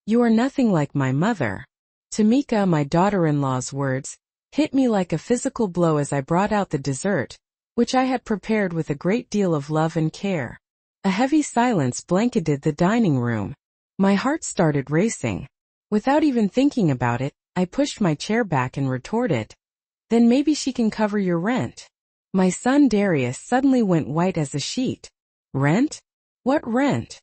You are nothing like my mother. Tamika, my daughter-in-law's words, hit me like a physical blow as I brought out the dessert, which I had prepared with a great deal of love and care. A heavy silence blanketed the dining room. My heart started racing. Without even thinking about it, I pushed my chair back and retorted, "Then maybe she can cover your rent." My son Darius suddenly went white as a sheet. "Rent? What rent?"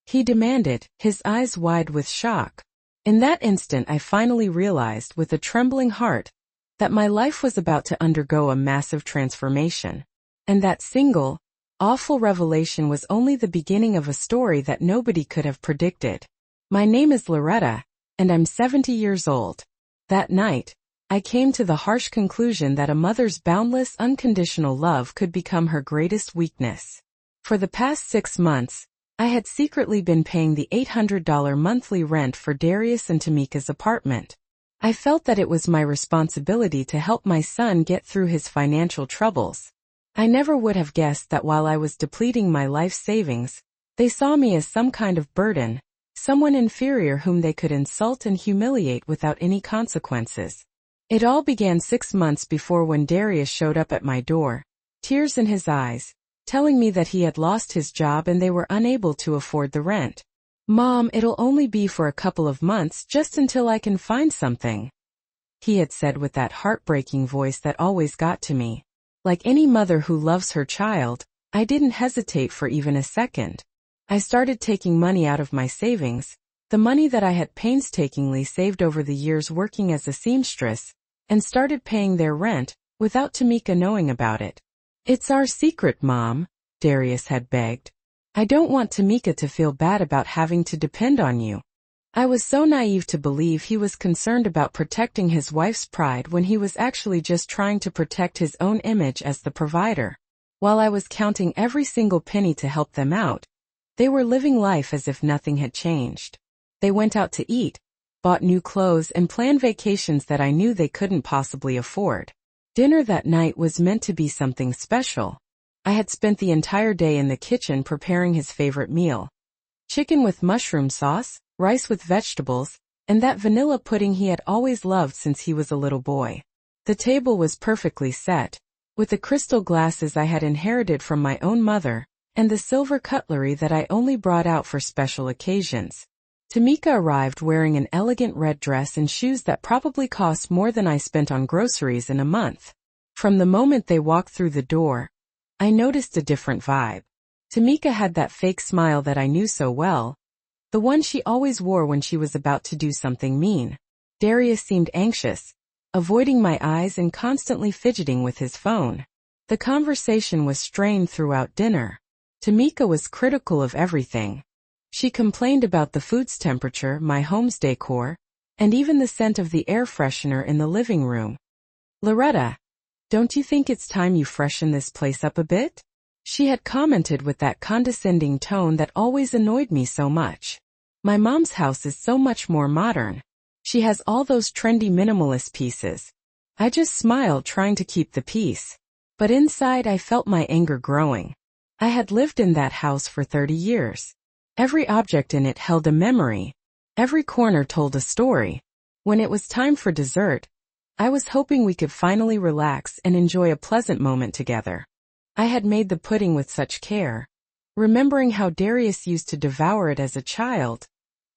he demanded, his eyes wide with shock. In that instant I finally realized with a trembling heart that my life was about to undergo a massive transformation, and that single, awful revelation was only the beginning of a story that nobody could have predicted. My name is Loretta, and I'm 70 years old. That night, I came to the harsh conclusion that a mother's boundless, unconditional love could become her greatest weakness. For the past 6 months, I had secretly been paying the $800 monthly rent for Darius and Tamika's apartment. I felt that it was my responsibility to help my son get through his financial troubles. I never would have guessed that while I was depleting my life savings, they saw me as some kind of burden, someone inferior whom they could insult and humiliate without any consequences. It all began 6 months before when Darius showed up at my door, tears in his eyes, telling me that he had lost his job and they were unable to afford the rent. "Mom, it'll only be for a couple of months just until I can find something," he had said with that heartbreaking voice that always got to me. Like any mother who loves her child, I didn't hesitate for even a second. I started taking money out of my savings, the money that I had painstakingly saved over the years working as a seamstress, and started paying their rent, without Tamika knowing about it. "It's our secret, Mom," Darius had begged. "I don't want Tamika to feel bad about having to depend on you." I was so naive to believe he was concerned about protecting his wife's pride when he was actually just trying to protect his own image as the provider. While I was counting every single penny to help them out, they were living life as if nothing had changed. They went out to eat, bought new clothes and planned vacations that I knew they couldn't possibly afford. Dinner that night was meant to be something special. I had spent the entire day in the kitchen preparing his favorite meal. Chicken with mushroom sauce, rice with vegetables, and that vanilla pudding he had always loved since he was a little boy. The table was perfectly set, with the crystal glasses I had inherited from my own mother, and the silver cutlery that I only brought out for special occasions. Tamika arrived wearing an elegant red dress and shoes that probably cost more than I spent on groceries in a month. From the moment they walked through the door, I noticed a different vibe. Tamika had that fake smile that I knew so well, the one she always wore when she was about to do something mean. Darius seemed anxious, avoiding my eyes and constantly fidgeting with his phone. The conversation was strained throughout dinner. Tamika was critical of everything. She complained about the food's temperature, my home's decor, and even the scent of the air freshener in the living room. "Loretta, don't you think it's time you freshen this place up a bit?" she had commented with that condescending tone that always annoyed me so much. My mom's house is so much more modern. She has all those trendy minimalist pieces. I just smiled, trying to keep the peace. But inside I felt my anger growing. I had lived in that house for 30 years. Every object in it held a memory. Every corner told a story. When it was time for dessert, I was hoping we could finally relax and enjoy a pleasant moment together. I had made the pudding with such care, remembering how Darius used to devour it as a child,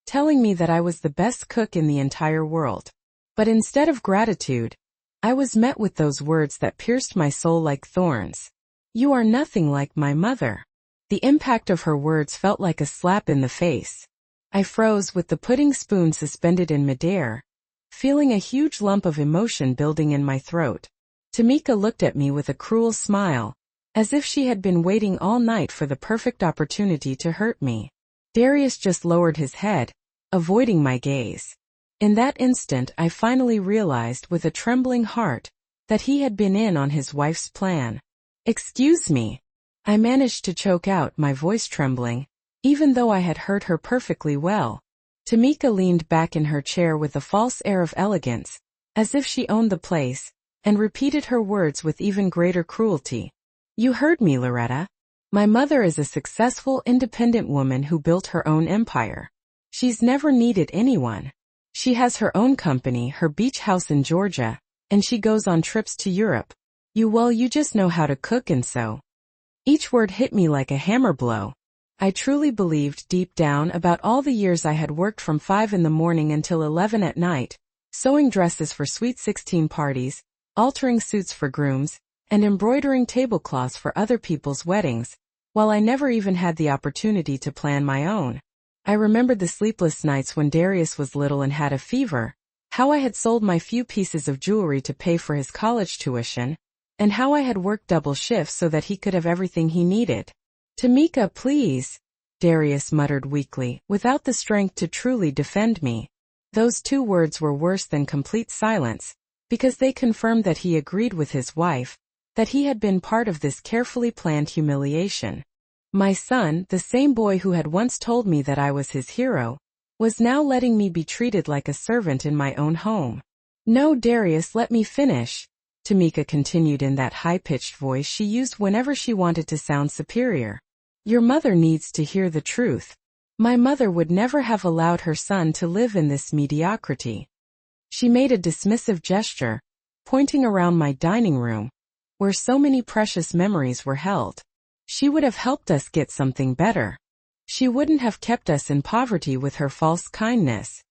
telling me that I was the best cook in the entire world. But instead of gratitude, I was met with those words that pierced my soul like thorns. "You are nothing like my mother." The impact of her words felt like a slap in the face. I froze with the pudding spoon suspended in midair, feeling a huge lump of emotion building in my throat. Tamika looked at me with a cruel smile, as if she had been waiting all night for the perfect opportunity to hurt me. Darius just lowered his head, avoiding my gaze. In that instant I finally realized with a trembling heart that he had been in on his wife's plan. "Excuse me," I managed to choke out, my voice trembling, even though I had heard her perfectly well. Tamika leaned back in her chair with a false air of elegance, as if she owned the place, and repeated her words with even greater cruelty. "You heard me, Loretta. My mother is a successful, independent woman who built her own empire. She's never needed anyone. She has her own company, her beach house in Georgia, and she goes on trips to Europe. You just know how to cook and sew. Each word hit me like a hammer blow. I truly believed deep down about all the years I had worked from 5 in the morning until 11 at night, sewing dresses for Sweet 16 parties, altering suits for grooms, and embroidering tablecloths for other people's weddings, while I never even had the opportunity to plan my own. I remembered the sleepless nights when Darius was little and had a fever, how I had sold my few pieces of jewelry to pay for his college tuition, and how I had worked double shifts so that he could have everything he needed. "Tamika, please," Darius muttered weakly, without the strength to truly defend me. Those 2 words were worse than complete silence, because they confirmed that he agreed with his wife, that he had been part of this carefully planned humiliation. My son, the same boy who had once told me that I was his hero, was now letting me be treated like a servant in my own home. "No, Darius, let me finish," Tamika continued in that high-pitched voice she used whenever she wanted to sound superior. "Your mother needs to hear the truth. My mother would never have allowed her son to live in this mediocrity." She made a dismissive gesture, pointing around my dining room, where so many precious memories were held. "She would have helped us get something better. She wouldn't have kept us in poverty with her false kindness."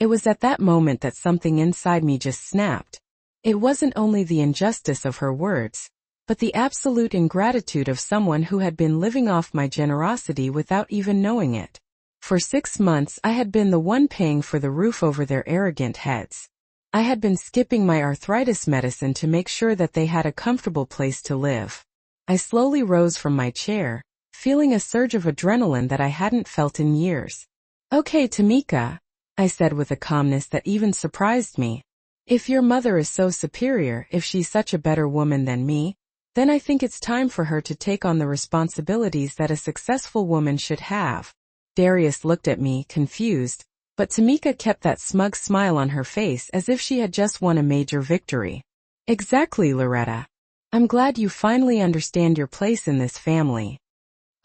It was at that moment that something inside me just snapped. It wasn't only the injustice of her words, but the absolute ingratitude of someone who had been living off my generosity without even knowing it. For 6 months I had been the one paying for the roof over their arrogant heads. I had been skipping my arthritis medicine to make sure that they had a comfortable place to live. I slowly rose from my chair, feeling a surge of adrenaline that I hadn't felt in years. "Okay, Tamika," I said with a calmness that even surprised me. "If your mother is so superior, if she's such a better woman than me, then I think it's time for her to take on the responsibilities that a successful woman should have." Darius looked at me, confused, but Tamika kept that smug smile on her face as if she had just won a major victory. "Exactly, Loretta. I'm glad you finally understand your place in this family."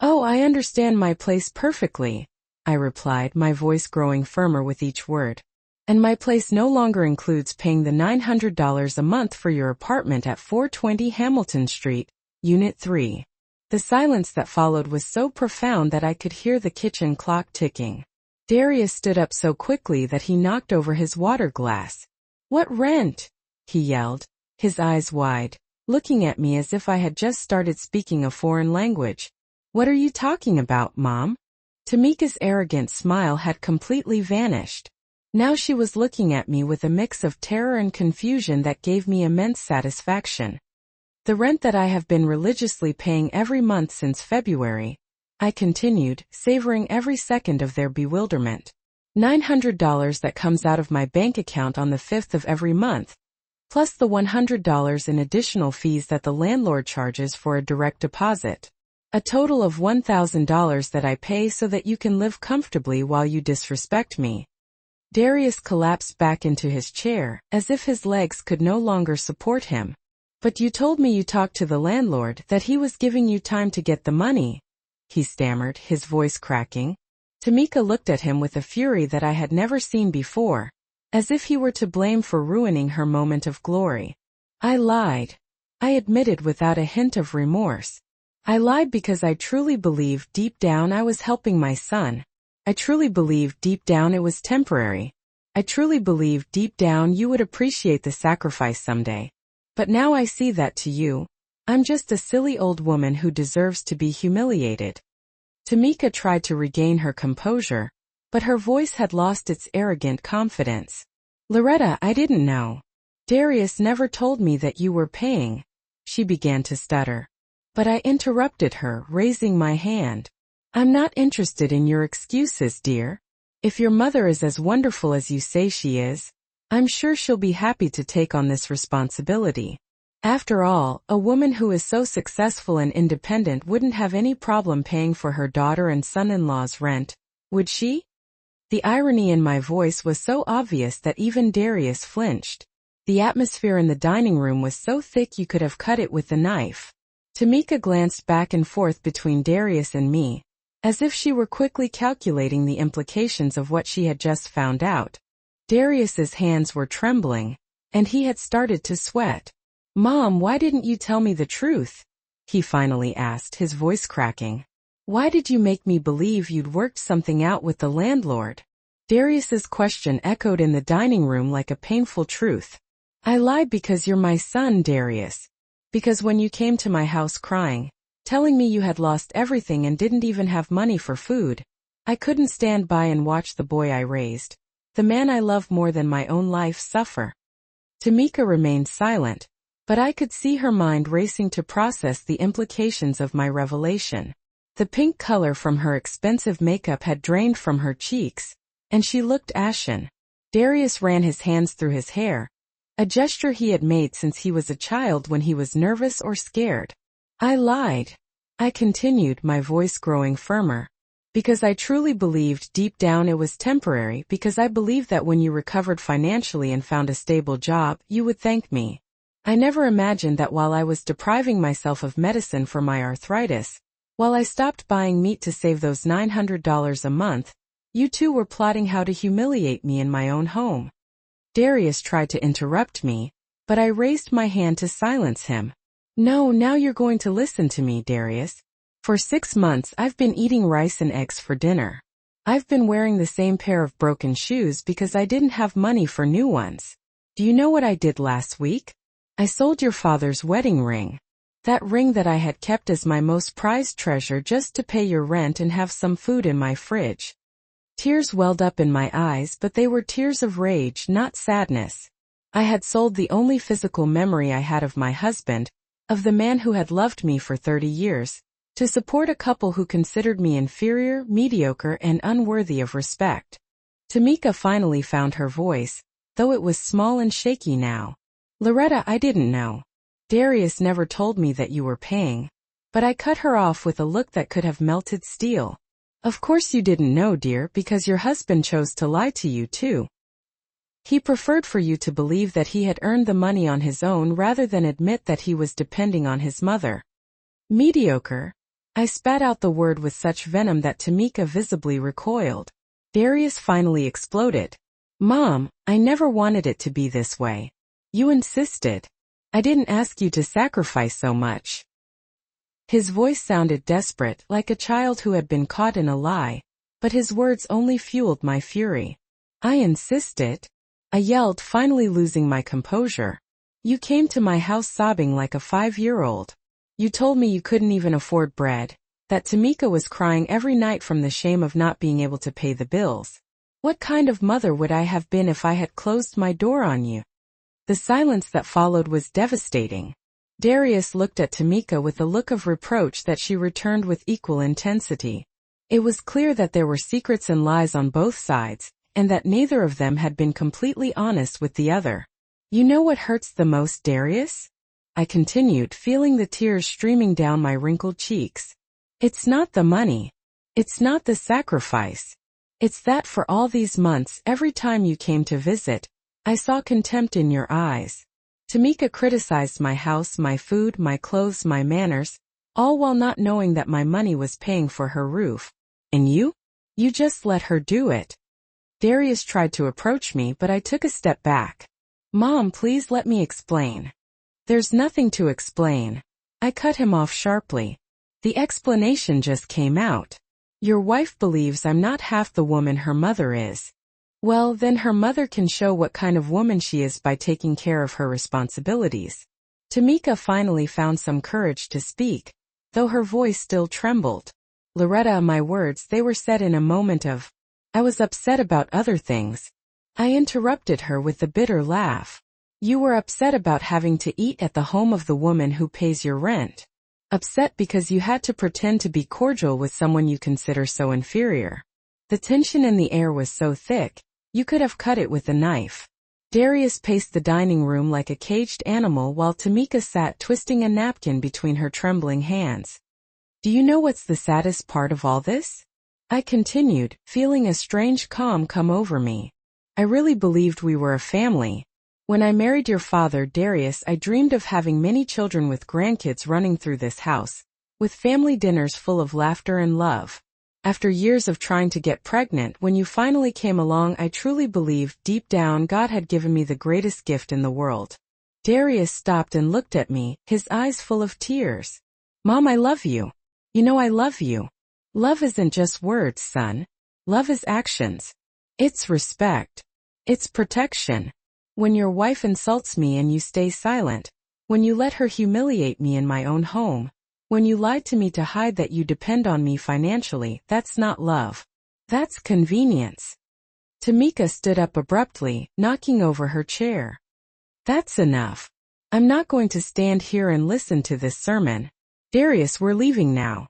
"Oh, I understand my place perfectly," I replied, my voice growing firmer with each word. "And my place no longer includes paying the $900 a month for your apartment at 420 Hamilton Street, Unit 3. The silence that followed was so profound that I could hear the kitchen clock ticking. Darius stood up so quickly that he knocked over his water glass. "What rent?" he yelled, his eyes wide, looking at me as if I had just started speaking a foreign language. "What are you talking about, Mom?" Tamika's arrogant smile had completely vanished. Now she was looking at me with a mix of terror and confusion that gave me immense satisfaction. "The rent that I have been religiously paying every month since February," I continued, savoring every second of their bewilderment. $900 that comes out of my bank account on the 5th of every month, plus the $100 in additional fees that the landlord charges for a direct deposit. A total of $1,000 that I pay so that you can live comfortably while you disrespect me. Darius collapsed back into his chair, as if his legs could no longer support him. "But you told me you talked to the landlord, that he was giving you time to get the money," he stammered, his voice cracking. Tamika looked at him with a fury that I had never seen before, as if he were to blame for ruining her moment of glory. "I lied," I admitted without a hint of remorse. "I lied because I truly believed deep down I was helping my son. I truly believed deep down it was temporary. I truly believed deep down you would appreciate the sacrifice someday. But now I see that to you, I'm just a silly old woman who deserves to be humiliated." Tamika tried to regain her composure, but her voice had lost its arrogant confidence. "Loretta, I didn't know. Darius never told me that you were paying," she began to stutter. But I interrupted her, raising my hand. "I'm not interested in your excuses, dear. If your mother is as wonderful as you say she is, I'm sure she'll be happy to take on this responsibility. After all, a woman who is so successful and independent wouldn't have any problem paying for her daughter and son-in-law's rent, would she?" The irony in my voice was so obvious that even Darius flinched. The atmosphere in the dining room was so thick you could have cut it with a knife. Tamika glanced back and forth between Darius and me, as if she were quickly calculating the implications of what she had just found out. Darius's hands were trembling, and he had started to sweat. "Mom, why didn't you tell me the truth?" he finally asked, his voice cracking. "Why did you make me believe you'd worked something out with the landlord?" Darius's question echoed in the dining room like a painful truth. "I lied because you're my son, Darius. Because when you came to my house crying, telling me you had lost everything and didn't even have money for food, I couldn't stand by and watch the boy I raised, the man I love more than my own life, suffer." Tamika remained silent, but I could see her mind racing to process the implications of my revelation. The pink color from her expensive makeup had drained from her cheeks, and she looked ashen. Darius ran his hands through his hair, a gesture he had made since he was a child when he was nervous or scared. "I lied," I continued, my voice growing firmer, "because I truly believed deep down it was temporary, because I believed that when you recovered financially and found a stable job, you would thank me. I never imagined that while I was depriving myself of medicine for my arthritis, while I stopped buying meat to save those $900 a month, you two were plotting how to humiliate me in my own home." Darius tried to interrupt me, but I raised my hand to silence him. "No, now you're going to listen to me, Darius. For 6 months I've been eating rice and eggs for dinner. I've been wearing the same pair of broken shoes because I didn't have money for new ones. Do you know what I did last week? I sold your father's wedding ring. That ring that I had kept as my most prized treasure just to pay your rent and have some food in my fridge." Tears welled up in my eyes, but they were tears of rage, not sadness. I had sold the only physical memory I had of my husband, of the man who had loved me for 30 years, to support a couple who considered me inferior, mediocre, and unworthy of respect. Tamika finally found her voice, though it was small and shaky now. "Loretta, I didn't know. Darius never told me that you were paying." But I cut her off with a look that could have melted steel. "Of course you didn't know, dear, because your husband chose to lie to you too. He preferred for you to believe that he had earned the money on his own rather than admit that he was depending on his mother." "Mediocre?" I spat out the word with such venom that Tamika visibly recoiled. Darius finally exploded. "Mom, I never wanted it to be this way. You insisted. I didn't ask you to sacrifice so much." His voice sounded desperate, like a child who had been caught in a lie, but his words only fueled my fury. "I insisted?" I yelled, finally losing my composure. "You came to my house sobbing like a 5-year-old. You told me you couldn't even afford bread, that Tamika was crying every night from the shame of not being able to pay the bills. What kind of mother would I have been if I had closed my door on you?" The silence that followed was devastating. Darius looked at Tamika with a look of reproach that she returned with equal intensity. It was clear that there were secrets and lies on both sides, and that neither of them had been completely honest with the other. "You know what hurts the most, Darius?" I continued, feeling the tears streaming down my wrinkled cheeks. "It's not the money. It's not the sacrifice. It's that for all these months, every time you came to visit, I saw contempt in your eyes. Tamika criticized my house, my food, my clothes, my manners, all while not knowing that my money was paying for her roof. And you? You just let her do it." Darius tried to approach me, but I took a step back. "Mom, please let me explain." "There's nothing to explain." I cut him off sharply. "The explanation just came out. Your wife believes I'm not half the woman her mother is. Well, then her mother can show what kind of woman she is by taking care of her responsibilities." Tamika finally found some courage to speak, though her voice still trembled. "Loretta, my words, they were said in a moment of... I was upset about other things." I interrupted her with a bitter laugh. "You were upset about having to eat at the home of the woman who pays your rent. Upset because you had to pretend to be cordial with someone you consider so inferior. The tension in the air was so thick, you could have cut it with a knife." Darius paced the dining room like a caged animal while Tamika sat twisting a napkin between her trembling hands. "Do you know what's the saddest part of all this?" I continued, feeling a strange calm come over me. "I really believed we were a family. When I married your father, Darius, I dreamed of having many children with grandkids running through this house, with family dinners full of laughter and love. After years of trying to get pregnant, when you finally came along, I truly believed deep down God had given me the greatest gift in the world. Darius stopped and looked at me, his eyes full of tears. Mom, I love you. You know I love you. Love isn't just words, son. Love is actions. It's respect. It's protection. When your wife insults me and you stay silent, when you let her humiliate me in my own home, when you lied to me to hide that you depend on me financially, that's not love. That's convenience. Tamika stood up abruptly, knocking over her chair. That's enough. I'm not going to stand here and listen to this sermon. Darius, we're leaving now.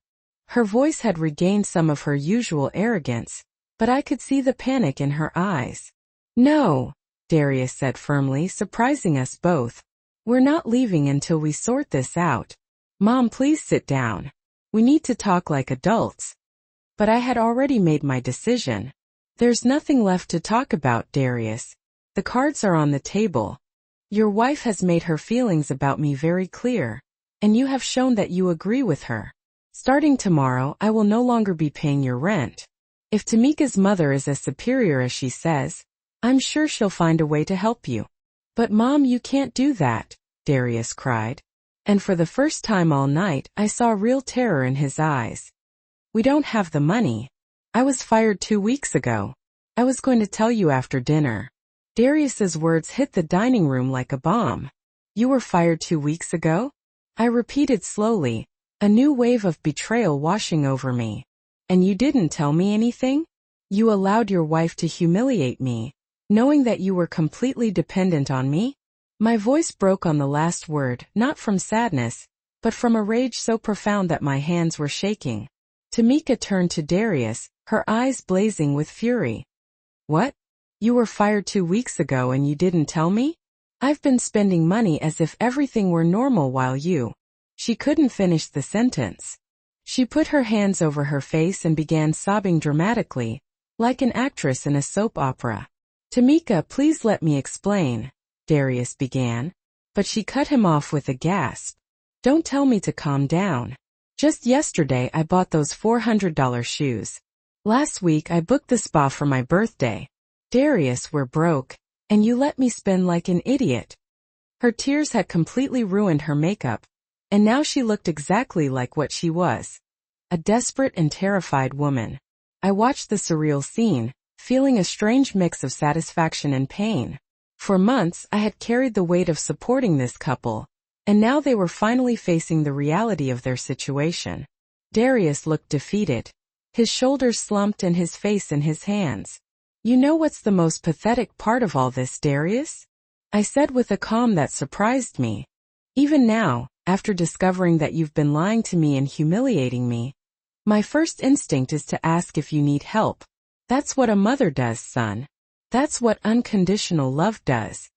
Her voice had regained some of her usual arrogance, but I could see the panic in her eyes. No, Darius said firmly, surprising us both. We're not leaving until we sort this out. Mom, please sit down. We need to talk like adults. But I had already made my decision. There's nothing left to talk about, Darius. The cards are on the table. Your wife has made her feelings about me very clear, and you have shown that you agree with her. Starting tomorrow, I will no longer be paying your rent. If Tamika's mother is as superior as she says, I'm sure she'll find a way to help you. But Mom, you can't do that, Darius cried. And for the first time all night, I saw real terror in his eyes. We don't have the money. I was fired 2 weeks ago. I was going to tell you after dinner. Darius's words hit the dining room like a bomb. You were fired 2 weeks ago? I repeated slowly, a new wave of betrayal washing over me. And you didn't tell me anything? You allowed your wife to humiliate me, knowing that you were completely dependent on me? My voice broke on the last word, not from sadness, but from a rage so profound that my hands were shaking. Tamika turned to Darius, her eyes blazing with fury. What? You were fired 2 weeks ago and you didn't tell me? I've been spending money as if everything were normal while you... She couldn't finish the sentence. She put her hands over her face and began sobbing dramatically, like an actress in a soap opera. Tamika, please let me explain, Darius began, but she cut him off with a gasp. Don't tell me to calm down. Just yesterday I bought those $400 shoes. Last week I booked the spa for my birthday. Darius, we're broke, and you let me spend like an idiot. Her tears had completely ruined her makeup, and now she looked exactly like what she was. A desperate and terrified woman. I watched the surreal scene, feeling a strange mix of satisfaction and pain. For months I had carried the weight of supporting this couple, and now they were finally facing the reality of their situation. Darius looked defeated. His shoulders slumped and his face in his hands. You know what's the most pathetic part of all this, Darius? I said with a calm that surprised me. Even now, after discovering that you've been lying to me and humiliating me, my first instinct is to ask if you need help. That's what a mother does, son. That's what unconditional love does.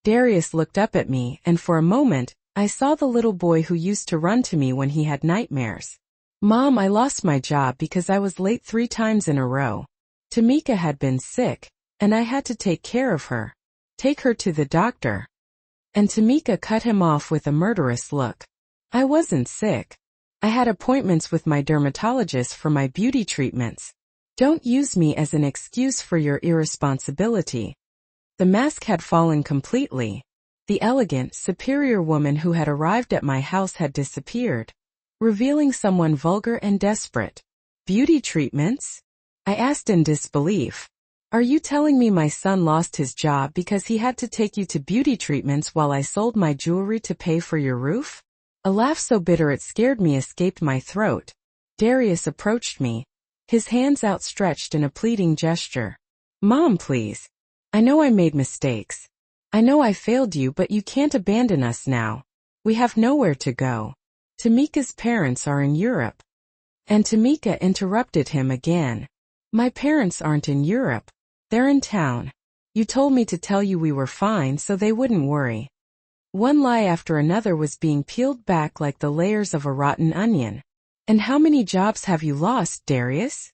Darius looked up at me, and for a moment, I saw the little boy who used to run to me when he had nightmares. Mom, I lost my job because I was late 3 times in a row. Tamika had been sick, and I had to take care of her. Take her to the doctor. And Tamika cut him off with a murderous look. I wasn't sick. I had appointments with my dermatologist for my beauty treatments. Don't use me as an excuse for your irresponsibility. The mask had fallen completely. The elegant, superior woman who had arrived at my house had disappeared, revealing someone vulgar and desperate. Beauty treatments? I asked in disbelief. Are you telling me my son lost his job because he had to take you to beauty treatments while I sold my jewelry to pay for your roof? A laugh so bitter it scared me escaped my throat. Darius approached me, his hands outstretched in a pleading gesture. Mom, please. I know I made mistakes. I know I failed you, but you can't abandon us now. We have nowhere to go. Tamika's parents are in Europe. And Tamika interrupted him again. My parents aren't in Europe. They're in town. You told me to tell you we were fine so they wouldn't worry. One lie after another was being peeled back like the layers of a rotten onion. And how many jobs have you lost, Darius?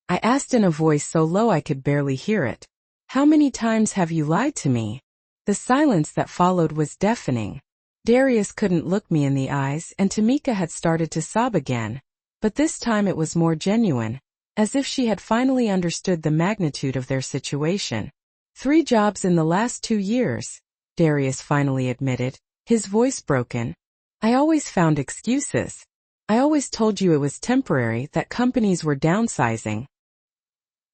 I asked in a voice so low I could barely hear it. How many times have you lied to me? The silence that followed was deafening. Darius couldn't look me in the eyes, and Tamika had started to sob again. But this time it was more genuine. as if she had finally understood the magnitude of their situation. 3 jobs in the last 2 years, Darius finally admitted, his voice broken. I always found excuses. I always told you it was temporary, that companies were downsizing.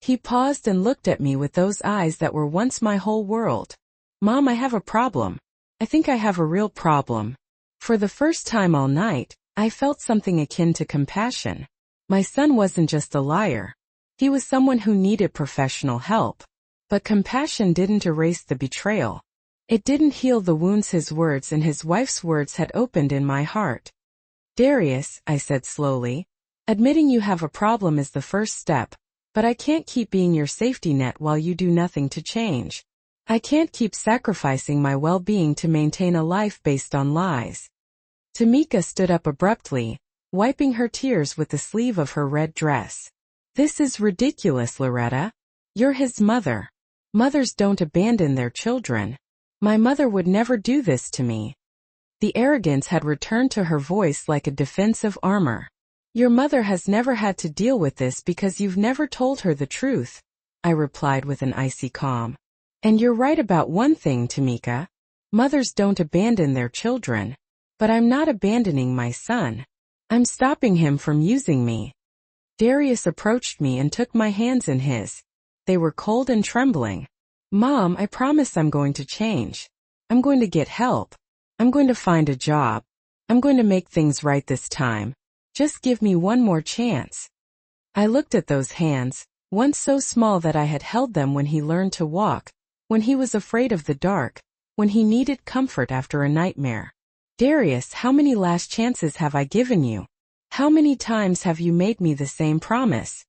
He paused and looked at me with those eyes that were once my whole world. Mom, I have a problem. I think I have a real problem. For the first time all night, I felt something akin to compassion. My son wasn't just a liar. He was someone who needed professional help. But compassion didn't erase the betrayal. It didn't heal the wounds his words and his wife's words had opened in my heart. Darius, I said slowly, admitting you have a problem is the first step, but I can't keep being your safety net while you do nothing to change. I can't keep sacrificing my well-being to maintain a life based on lies. Tamika stood up abruptly, wiping her tears with the sleeve of her red dress. This is ridiculous, Loretta. You're his mother. Mothers don't abandon their children. My mother would never do this to me. The arrogance had returned to her voice like a defensive armor. Your mother has never had to deal with this because you've never told her the truth, I replied with an icy calm. And you're right about one thing, Tamika. Mothers don't abandon their children. But I'm not abandoning my son. I'm stopping him from using me. Darius approached me and took my hands in his. They were cold and trembling. Mom, I promise I'm going to change. I'm going to get help. I'm going to find a job. I'm going to make things right this time. Just give me one more chance. I looked at those hands, once so small that I had held them when he learned to walk, when he was afraid of the dark, when he needed comfort after a nightmare. Darius, how many last chances have I given you? How many times have you made me the same promise?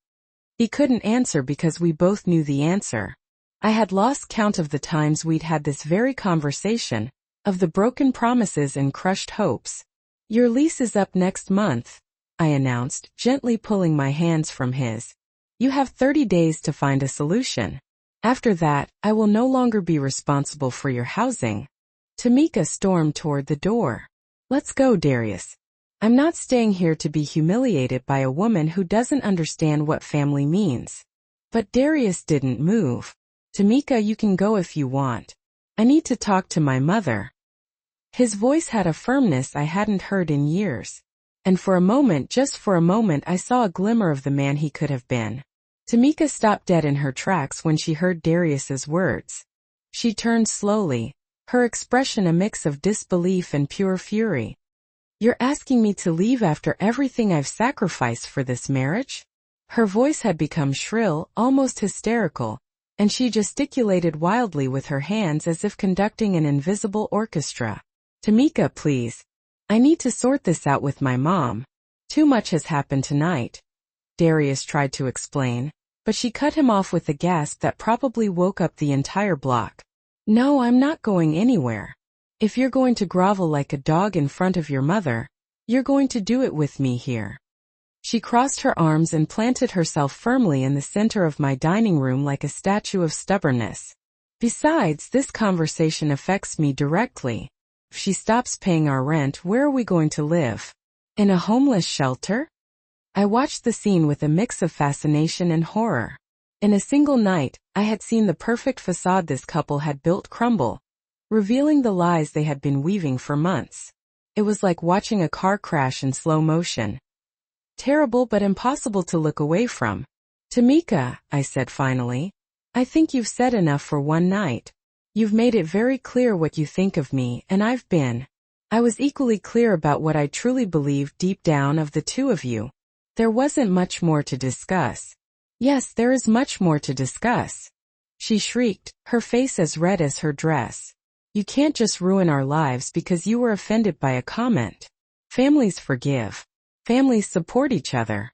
He couldn't answer because we both knew the answer. I had lost count of the times we'd had this very conversation, of the broken promises and crushed hopes. Your lease is up next month, I announced, gently pulling my hands from his. You have 30 days to find a solution. After that, I will no longer be responsible for your housing. Tamika stormed toward the door. Let's go, Darius. I'm not staying here to be humiliated by a woman who doesn't understand what family means. But Darius didn't move. Tamika, you can go if you want. I need to talk to my mother. His voice had a firmness I hadn't heard in years. And for a moment, just for a moment, I saw a glimmer of the man he could have been. Tamika stopped dead in her tracks when she heard Darius's words. She turned slowly, her expression a mix of disbelief and pure fury. You're asking me to leave after everything I've sacrificed for this marriage? Her voice had become shrill, almost hysterical, and she gesticulated wildly with her hands as if conducting an invisible orchestra. Tamika, please. I need to sort this out with my mom. Too much has happened tonight. Darius tried to explain, but she cut him off with a gasp that probably woke up the entire block. No, I'm not going anywhere. If you're going to grovel like a dog in front of your mother, you're going to do it with me here. She crossed her arms and planted herself firmly in the center of my dining room like a statue of stubbornness. Besides, this conversation affects me directly. If she stops paying our rent, where are we going to live? In a homeless shelter? I watched the scene with a mix of fascination and horror. In a single night, I had seen the perfect facade this couple had built crumble, revealing the lies they had been weaving for months. It was like watching a car crash in slow motion. Terrible but impossible to look away from. Tamika, I said finally, I think you've said enough for one night. You've made it very clear what you think of me, and I've been. I was equally clear about what I truly believed deep down of the two of you. There wasn't much more to discuss. Yes, there is much more to discuss. She shrieked, her face as red as her dress. You can't just ruin our lives because you were offended by a comment. Families forgive. Families support each other.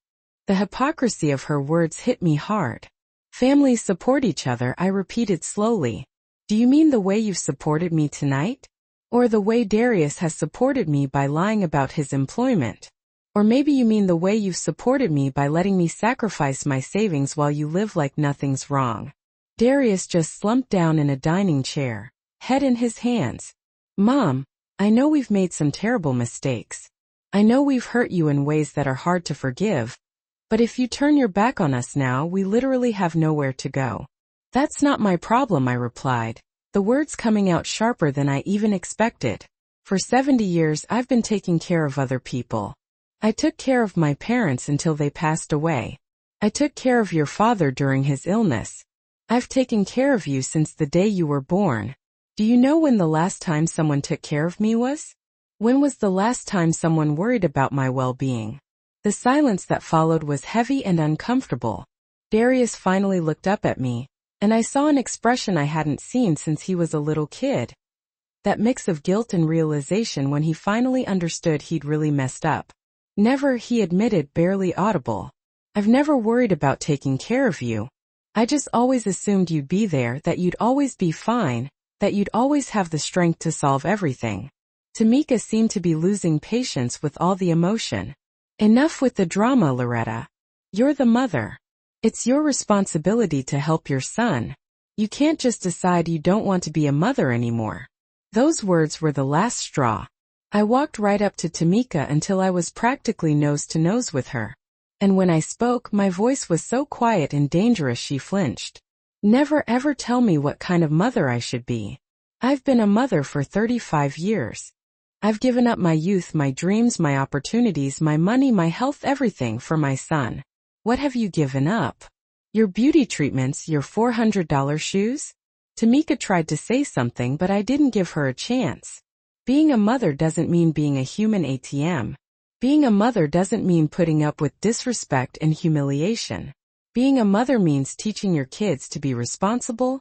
The hypocrisy of her words hit me hard. Families support each other, I repeated slowly. Do you mean the way you've supported me tonight? Or the way Darius has supported me by lying about his employment? Or maybe you mean the way you've supported me by letting me sacrifice my savings while you live like nothing's wrong? Darius just slumped down in a dining chair, head in his hands. Mom, I know we've made some terrible mistakes. I know we've hurt you in ways that are hard to forgive. But if you turn your back on us now, we literally have nowhere to go. That's not my problem, I replied, the words coming out sharper than I even expected. For 70 years I've been taking care of other people. I took care of my parents until they passed away. I took care of your father during his illness. I've taken care of you since the day you were born. Do you know when the last time someone took care of me was? When was the last time someone worried about my well-being? The silence that followed was heavy and uncomfortable. Darius finally looked up at me, and I saw an expression I hadn't seen since he was a little kid. That mix of guilt and realization when he finally understood he'd really messed up. Never, he admitted, barely audible. I've never worried about taking care of you. I just always assumed you'd be there, that you'd always be fine, that you'd always have the strength to solve everything. Tamika seemed to be losing patience with all the emotion. Enough with the drama, Loretta. You're the mother. It's your responsibility to help your son. You can't just decide you don't want to be a mother anymore. Those words were the last straw. I walked right up to Tamika until I was practically nose to nose with her. And when I spoke, my voice was so quiet and dangerous she flinched. Never ever tell me what kind of mother I should be. I've been a mother for 35 years. I've given up my youth, my dreams, my opportunities, my money, my health, everything for my son. What have you given up? Your beauty treatments, your $400 shoes? Tamika tried to say something, but I didn't give her a chance. Being a mother doesn't mean being a human ATM. Being a mother doesn't mean putting up with disrespect and humiliation. Being a mother means teaching your kids to be responsible,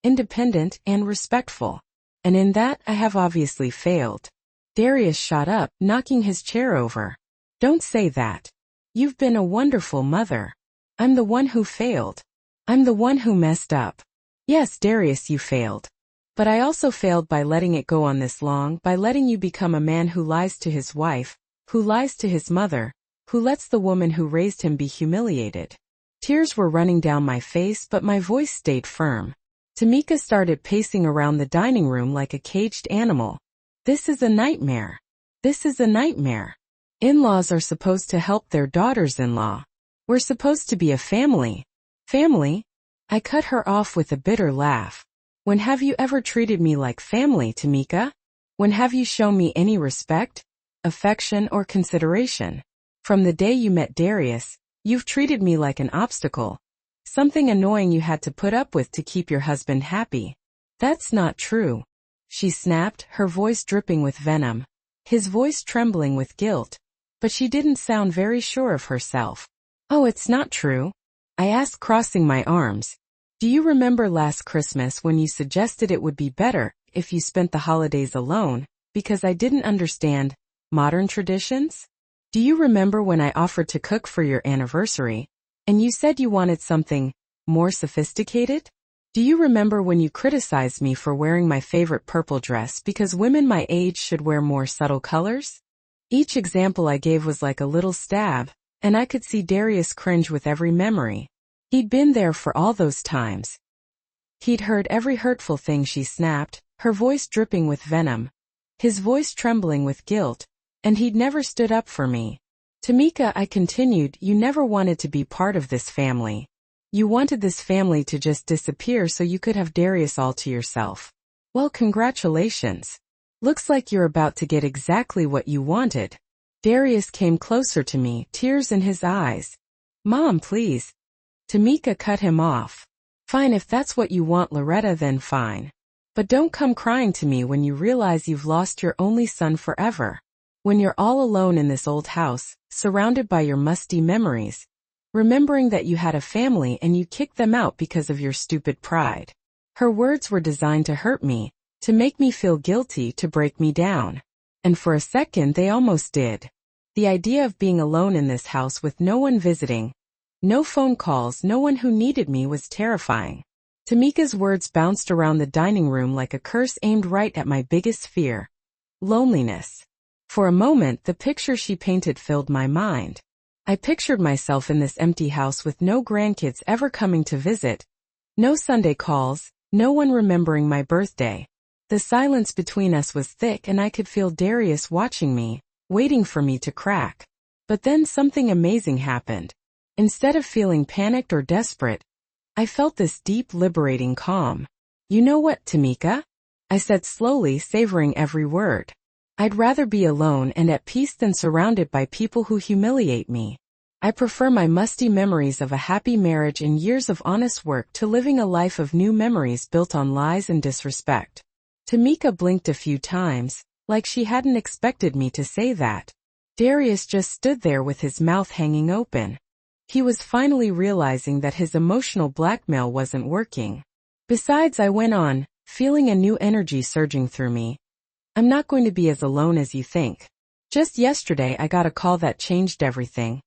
independent, and respectful. And in that, I have obviously failed. Darius shot up, knocking his chair over. Don't say that. You've been a wonderful mother. I'm the one who failed. I'm the one who messed up. Yes, Darius, you failed. But I also failed by letting it go on this long, by letting you become a man who lies to his wife, who lies to his mother, who lets the woman who raised him be humiliated. Tears were running down my face, but my voice stayed firm. Tamika started pacing around the dining room like a caged animal. This is a nightmare. This is a nightmare. In-laws are supposed to help their daughters-in-law. We're supposed to be a family. Family? I cut her off with a bitter laugh. When have you ever treated me like family, Tamika? When have you shown me any respect, affection, or consideration? From the day you met Darius, you've treated me like an obstacle. Something annoying you had to put up with to keep your husband happy. That's not true. She snapped, her voice dripping with venom. His voice trembling with guilt. But she didn't sound very sure of herself. Oh, it's not true? I asked, crossing my arms. Do you remember last Christmas when you suggested it would be better if you spent the holidays alone, because I didn't understand modern traditions? Do you remember when I offered to cook for your anniversary, and you said you wanted something more sophisticated? Do you remember when you criticized me for wearing my favorite purple dress because women my age should wear more subtle colors? Each example I gave was like a little stab, and I could see Darius cringe with every memory. He'd been there for all those times. He'd heard every hurtful thing she snapped, her voice dripping with venom, his voice trembling with guilt, and he'd never stood up for me. Tamika, I continued, you never wanted to be part of this family. You wanted this family to just disappear so you could have Darius all to yourself. Well, congratulations. Looks like you're about to get exactly what you wanted. Darius came closer to me, tears in his eyes. Mom, please. Tamika cut him off. Fine, if that's what you want, Loretta, then fine. But don't come crying to me when you realize you've lost your only son forever. When you're all alone in this old house, surrounded by your musty memories, remembering that you had a family and you kicked them out because of your stupid pride. Her words were designed to hurt me, to make me feel guilty, to break me down. And for a second they almost did. The idea of being alone in this house with no one visiting, no phone calls, no one who needed me was terrifying. Tamika's words bounced around the dining room like a curse aimed right at my biggest fear. Loneliness. For a moment, the picture she painted filled my mind. I pictured myself in this empty house with no grandkids ever coming to visit, no Sunday calls, no one remembering my birthday. The silence between us was thick and I could feel Darius watching me, waiting for me to crack. But then something amazing happened. Instead of feeling panicked or desperate, I felt this deep, liberating calm. "You know what, Tamika?" I said slowly, savoring every word. "I'd rather be alone and at peace than surrounded by people who humiliate me. I prefer my musty memories of a happy marriage and years of honest work to living a life of new memories built on lies and disrespect." Tamika blinked a few times, like she hadn't expected me to say that. Darius just stood there with his mouth hanging open. He was finally realizing that his emotional blackmail wasn't working. Besides, I went on, feeling a new energy surging through me. "I'm not going to be as alone as you think. Just yesterday I got a call that changed everything.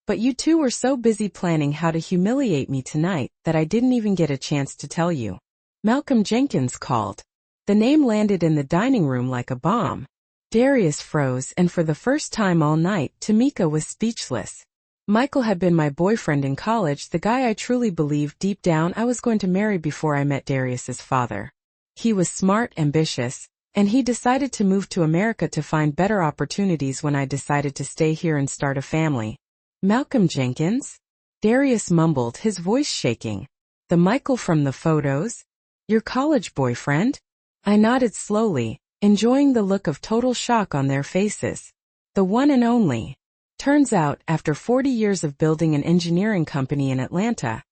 But you two were so busy planning how to humiliate me tonight that I didn't even get a chance to tell you. Malcolm Jenkins called." The name landed in the dining room like a bomb. Darius froze, and for the first time all night, Tamika was speechless. Michael had been my boyfriend in college, the guy I truly believed deep down I was going to marry before I met Darius's father. He was smart, ambitious, and he decided to move to America to find better opportunities when I decided to stay here and start a family. "Malcolm Jenkins?" Darius mumbled, his voice shaking. "The Michael from the photos? Your college boyfriend?" I nodded slowly, enjoying the look of total shock on their faces. "The one and only." Turns out, after 40 years of building an engineering company in Atlanta,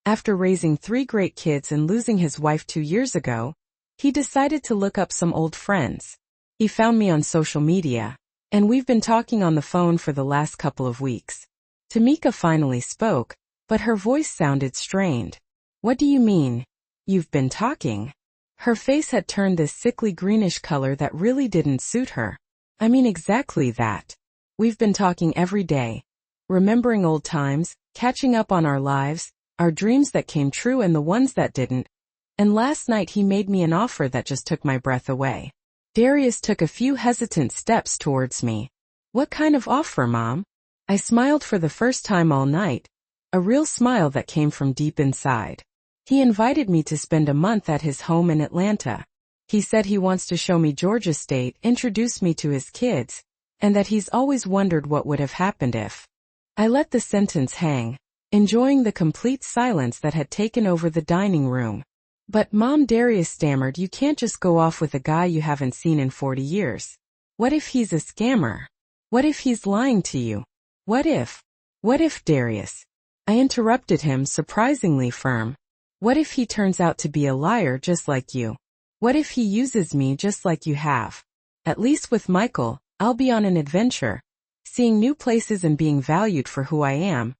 after raising 3 great kids and losing his wife 2 years ago, he decided to look up some old friends. He found me on social media, and we've been talking on the phone for the last couple of weeks. Tamika finally spoke, but her voice sounded strained. "What do you mean, you've been talking?" Her face had turned this sickly greenish color that really didn't suit her. "I mean exactly that. We've been talking every day, remembering old times, catching up on our lives, our dreams that came true and the ones that didn't. And last night he made me an offer that just took my breath away." Darius took a few hesitant steps towards me. "What kind of offer, Mom?" I smiled for the first time all night, a real smile that came from deep inside. "He invited me to spend a month at his home in Atlanta. He said he wants to show me Georgia State, introduce me to his kids, and that he's always wondered what would have happened if." I let the sentence hang, enjoying the complete silence that had taken over the dining room. "But Mom," Darius stammered, "you can't just go off with a guy you haven't seen in 40 years. What if he's a scammer? What if he's lying to you? What if, Darius?" I interrupted him, surprisingly firm. "What if he turns out to be a liar just like you? What if he uses me just like you have? At least with Michael, I'll be on an adventure, seeing new places and being valued for who I am,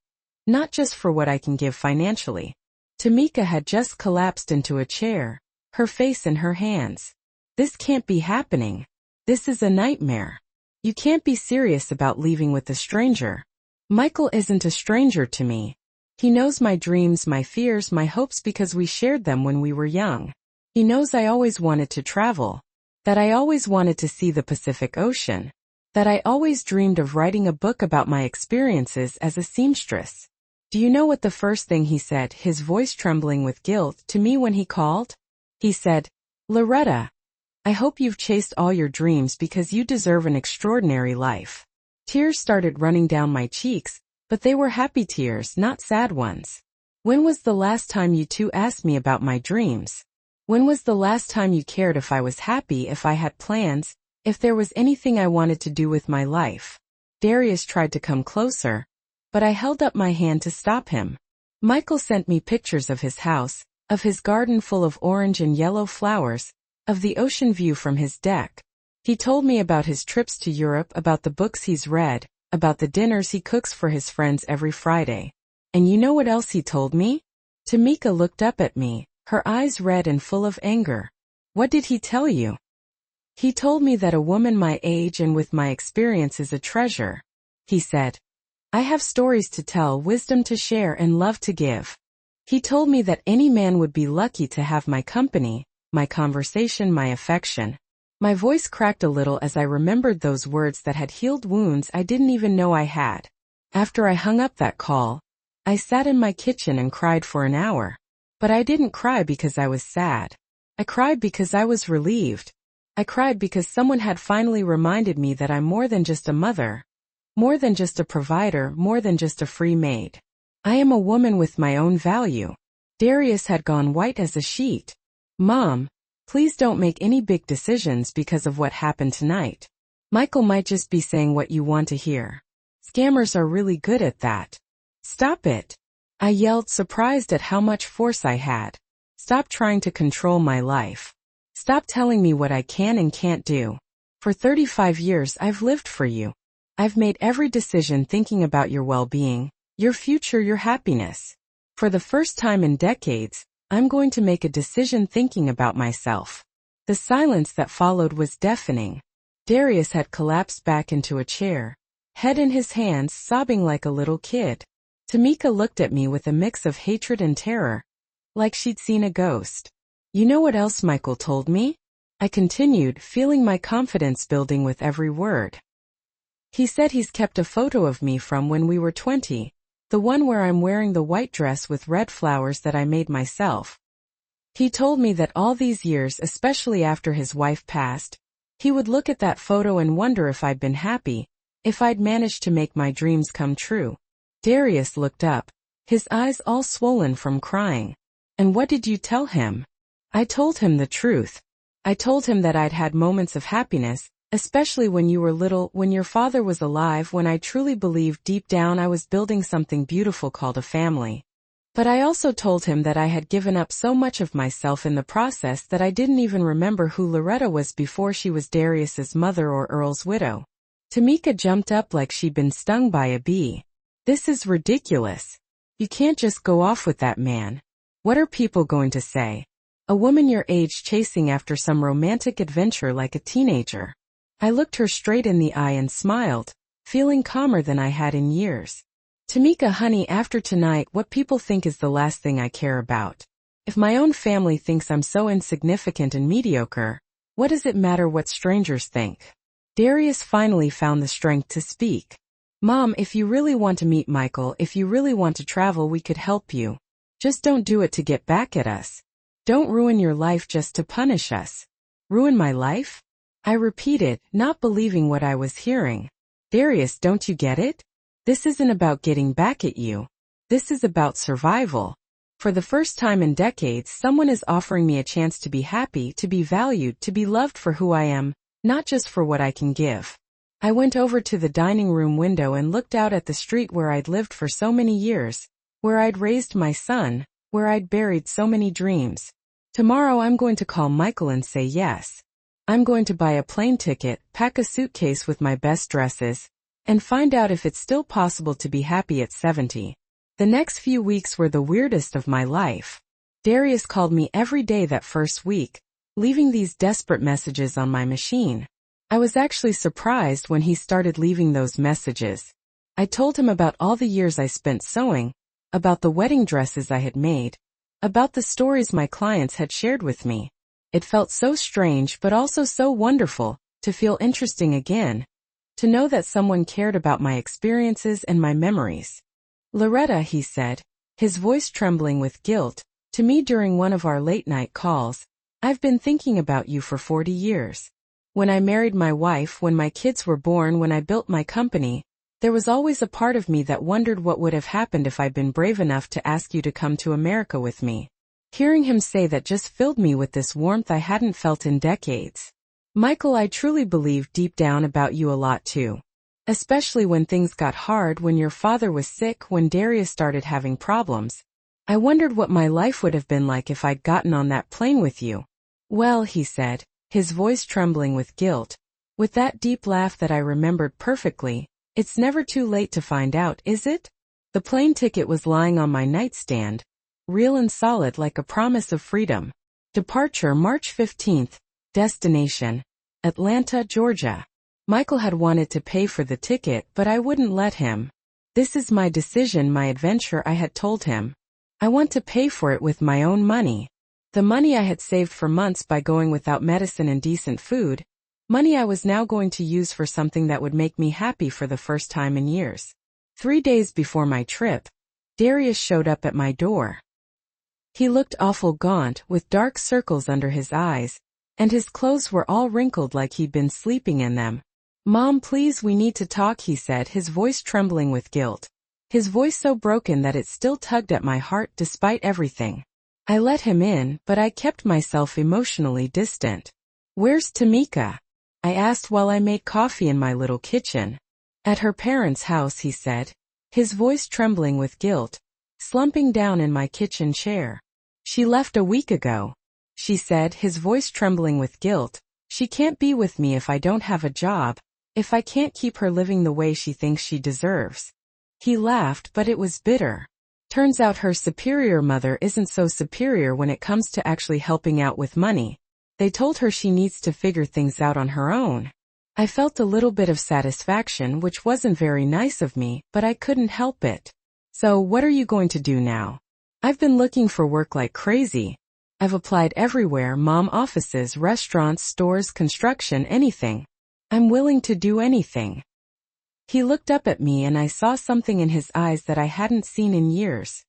not just for what I can give financially." Tamika had just collapsed into a chair, her face in her hands. "This can't be happening. This is a nightmare. You can't be serious about leaving with a stranger." "Michael isn't a stranger to me. He knows my dreams, my fears, my hopes because we shared them when we were young. He knows I always wanted to travel, that I always wanted to see the Pacific Ocean, that I always dreamed of writing a book about my experiences as a seamstress." Do you know what the first thing he said, his voice trembling with guilt, to me when he called? He said, "Loretta, I hope you've chased all your dreams because you deserve an extraordinary life." Tears started running down my cheeks, but they were happy tears, not sad ones. "When was the last time you two asked me about my dreams? When was the last time you cared if I was happy, if I had plans, if there was anything I wanted to do with my life?" Darius tried to come closer, but I held up my hand to stop him. "Michael sent me pictures of his house, of his garden full of orange and yellow flowers, of the ocean view from his deck. He told me about his trips to Europe, about the books he's read, about the dinners he cooks for his friends every Friday. And you know what else he told me?" Tamika looked up at me, her eyes red and full of anger. "What did he tell you?" "He told me that a woman my age and with my experience is a treasure. He said, I have stories to tell, wisdom to share, and love to give. He told me that any man would be lucky to have my company, my conversation, my affection." My voice cracked a little as I remembered those words that had healed wounds I didn't even know I had. After I hung up that call, I sat in my kitchen and cried for an hour. But I didn't cry because I was sad. I cried because I was relieved. I cried because someone had finally reminded me that I'm more than just a mother, more than just a provider, more than just a free maid. I am a woman with my own value. Darius had gone white as a sheet. Mom, please don't make any big decisions because of what happened tonight. Michael might just be saying what you want to hear. Scammers are really good at that. Stop it. I yelled, surprised at how much force I had. Stop trying to control my life. Stop telling me what I can and can't do. For 35 years I've lived for you. I've made every decision thinking about your well-being, your future, your happiness. For the first time in decades, I'm going to make a decision thinking about myself. The silence that followed was deafening. Darius had collapsed back into a chair, head in his hands, sobbing like a little kid. Tamika looked at me with a mix of hatred and terror, like she'd seen a ghost. You know what else Michael told me? I continued, feeling my confidence building with every word. He said he's kept a photo of me from when we were 20, the one where I'm wearing the white dress with red flowers that I made myself. He told me that all these years, especially after his wife passed, he would look at that photo and wonder if I'd been happy, if I'd managed to make my dreams come true. Darius looked up, his eyes all swollen from crying. And what did you tell him? I told him the truth. I told him that I'd had moments of happiness, especially when you were little, when your father was alive, when I truly believed deep down I was building something beautiful called a family. But I also told him that I had given up so much of myself in the process that I didn't even remember who Loretta was before she was Darius's mother or Earl's widow. Tamika jumped up like she'd been stung by a bee. This is ridiculous. You can't just go off with that man. What are people going to say? A woman your age chasing after some romantic adventure like a teenager. I looked her straight in the eye and smiled, feeling calmer than I had in years. Tamika, honey, after tonight, what people think is the last thing I care about. If my own family thinks I'm so insignificant and mediocre, what does it matter what strangers think? Darius finally found the strength to speak. Mom, if you really want to meet Michael, if you really want to travel, we could help you. Just don't do it to get back at us. Don't ruin your life just to punish us. Ruin my life? I repeated, not believing what I was hearing. Darius, don't you get it? This isn't about getting back at you. This is about survival. For the first time in decades, someone is offering me a chance to be happy, to be valued, to be loved for who I am, not just for what I can give. I went over to the dining room window and looked out at the street where I'd lived for so many years, where I'd raised my son, where I'd buried so many dreams. Tomorrow I'm going to call Michael and say yes. I'm going to buy a plane ticket, pack a suitcase with my best dresses, and find out if it's still possible to be happy at 70. The next few weeks were the weirdest of my life. Darius called me every day that first week, leaving these desperate messages on my machine. I was actually surprised when he started leaving those messages. I told him about all the years I spent sewing, about the wedding dresses I had made, about the stories my clients had shared with me. It felt so strange but also so wonderful, to feel interesting again, to know that someone cared about my experiences and my memories. Loretta, he said, his voice trembling with guilt, to me during one of our late-night calls, I've been thinking about you for 40 years. When I married my wife, when my kids were born, when I built my company, there was always a part of me that wondered what would have happened if I'd been brave enough to ask you to come to America with me. Hearing him say that just filled me with this warmth I hadn't felt in decades. Michael, I truly believe deep down about you a lot too. Especially when things got hard, when your father was sick, when Darius started having problems. I wondered what my life would have been like if I'd gotten on that plane with you. Well, he said, his voice trembling with guilt, with that deep laugh that I remembered perfectly, it's never too late to find out, is it? The plane ticket was lying on my nightstand, real and solid like a promise of freedom. Departure March 15th, destination, Atlanta, Georgia. Michael had wanted to pay for the ticket, but I wouldn't let him. This is my decision, my adventure, I had told him. I want to pay for it with my own money. The money I had saved for months by going without medicine and decent food, money I was now going to use for something that would make me happy for the first time in years. 3 days before my trip, Darius showed up at my door. He looked awful gaunt, with dark circles under his eyes, and his clothes were all wrinkled like he'd been sleeping in them. Mom, please, we need to talk, he said, his voice trembling with guilt. his voice so broken that it still tugged at my heart despite everything. I let him in, but I kept myself emotionally distant. "Where's Tamika?" I asked while I made coffee in my little kitchen. "At her parents' house," he said, his voice trembling with guilt, slumping down in my kitchen chair. "She left a week ago," she said, his voice trembling with guilt. "She can't be with me if I don't have a job, if I can't keep her living the way she thinks she deserves." He laughed, but it was bitter. Turns out her superior mother isn't so superior when it comes to actually helping out with money. They told her she needs to figure things out on her own. I felt a little bit of satisfaction, which wasn't very nice of me, but I couldn't help it. "So what are you going to do now?" "I've been looking for work like crazy. I've applied everywhere, mom, offices, restaurants, stores, construction, anything. I'm willing to do anything." He looked up at me and I saw something in his eyes that I hadn't seen in years.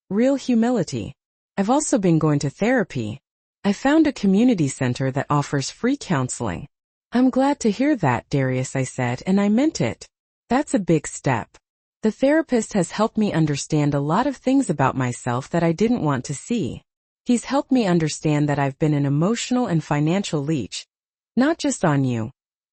Real humility. "I've also been going to therapy. I found a community center that offers free counseling." "I'm glad to hear that, Darius," I said, and I meant it. "That's a big step. The therapist has helped me understand a lot of things about myself that I didn't want to see. He's helped me understand that I've been an emotional and financial leech. Not just on you,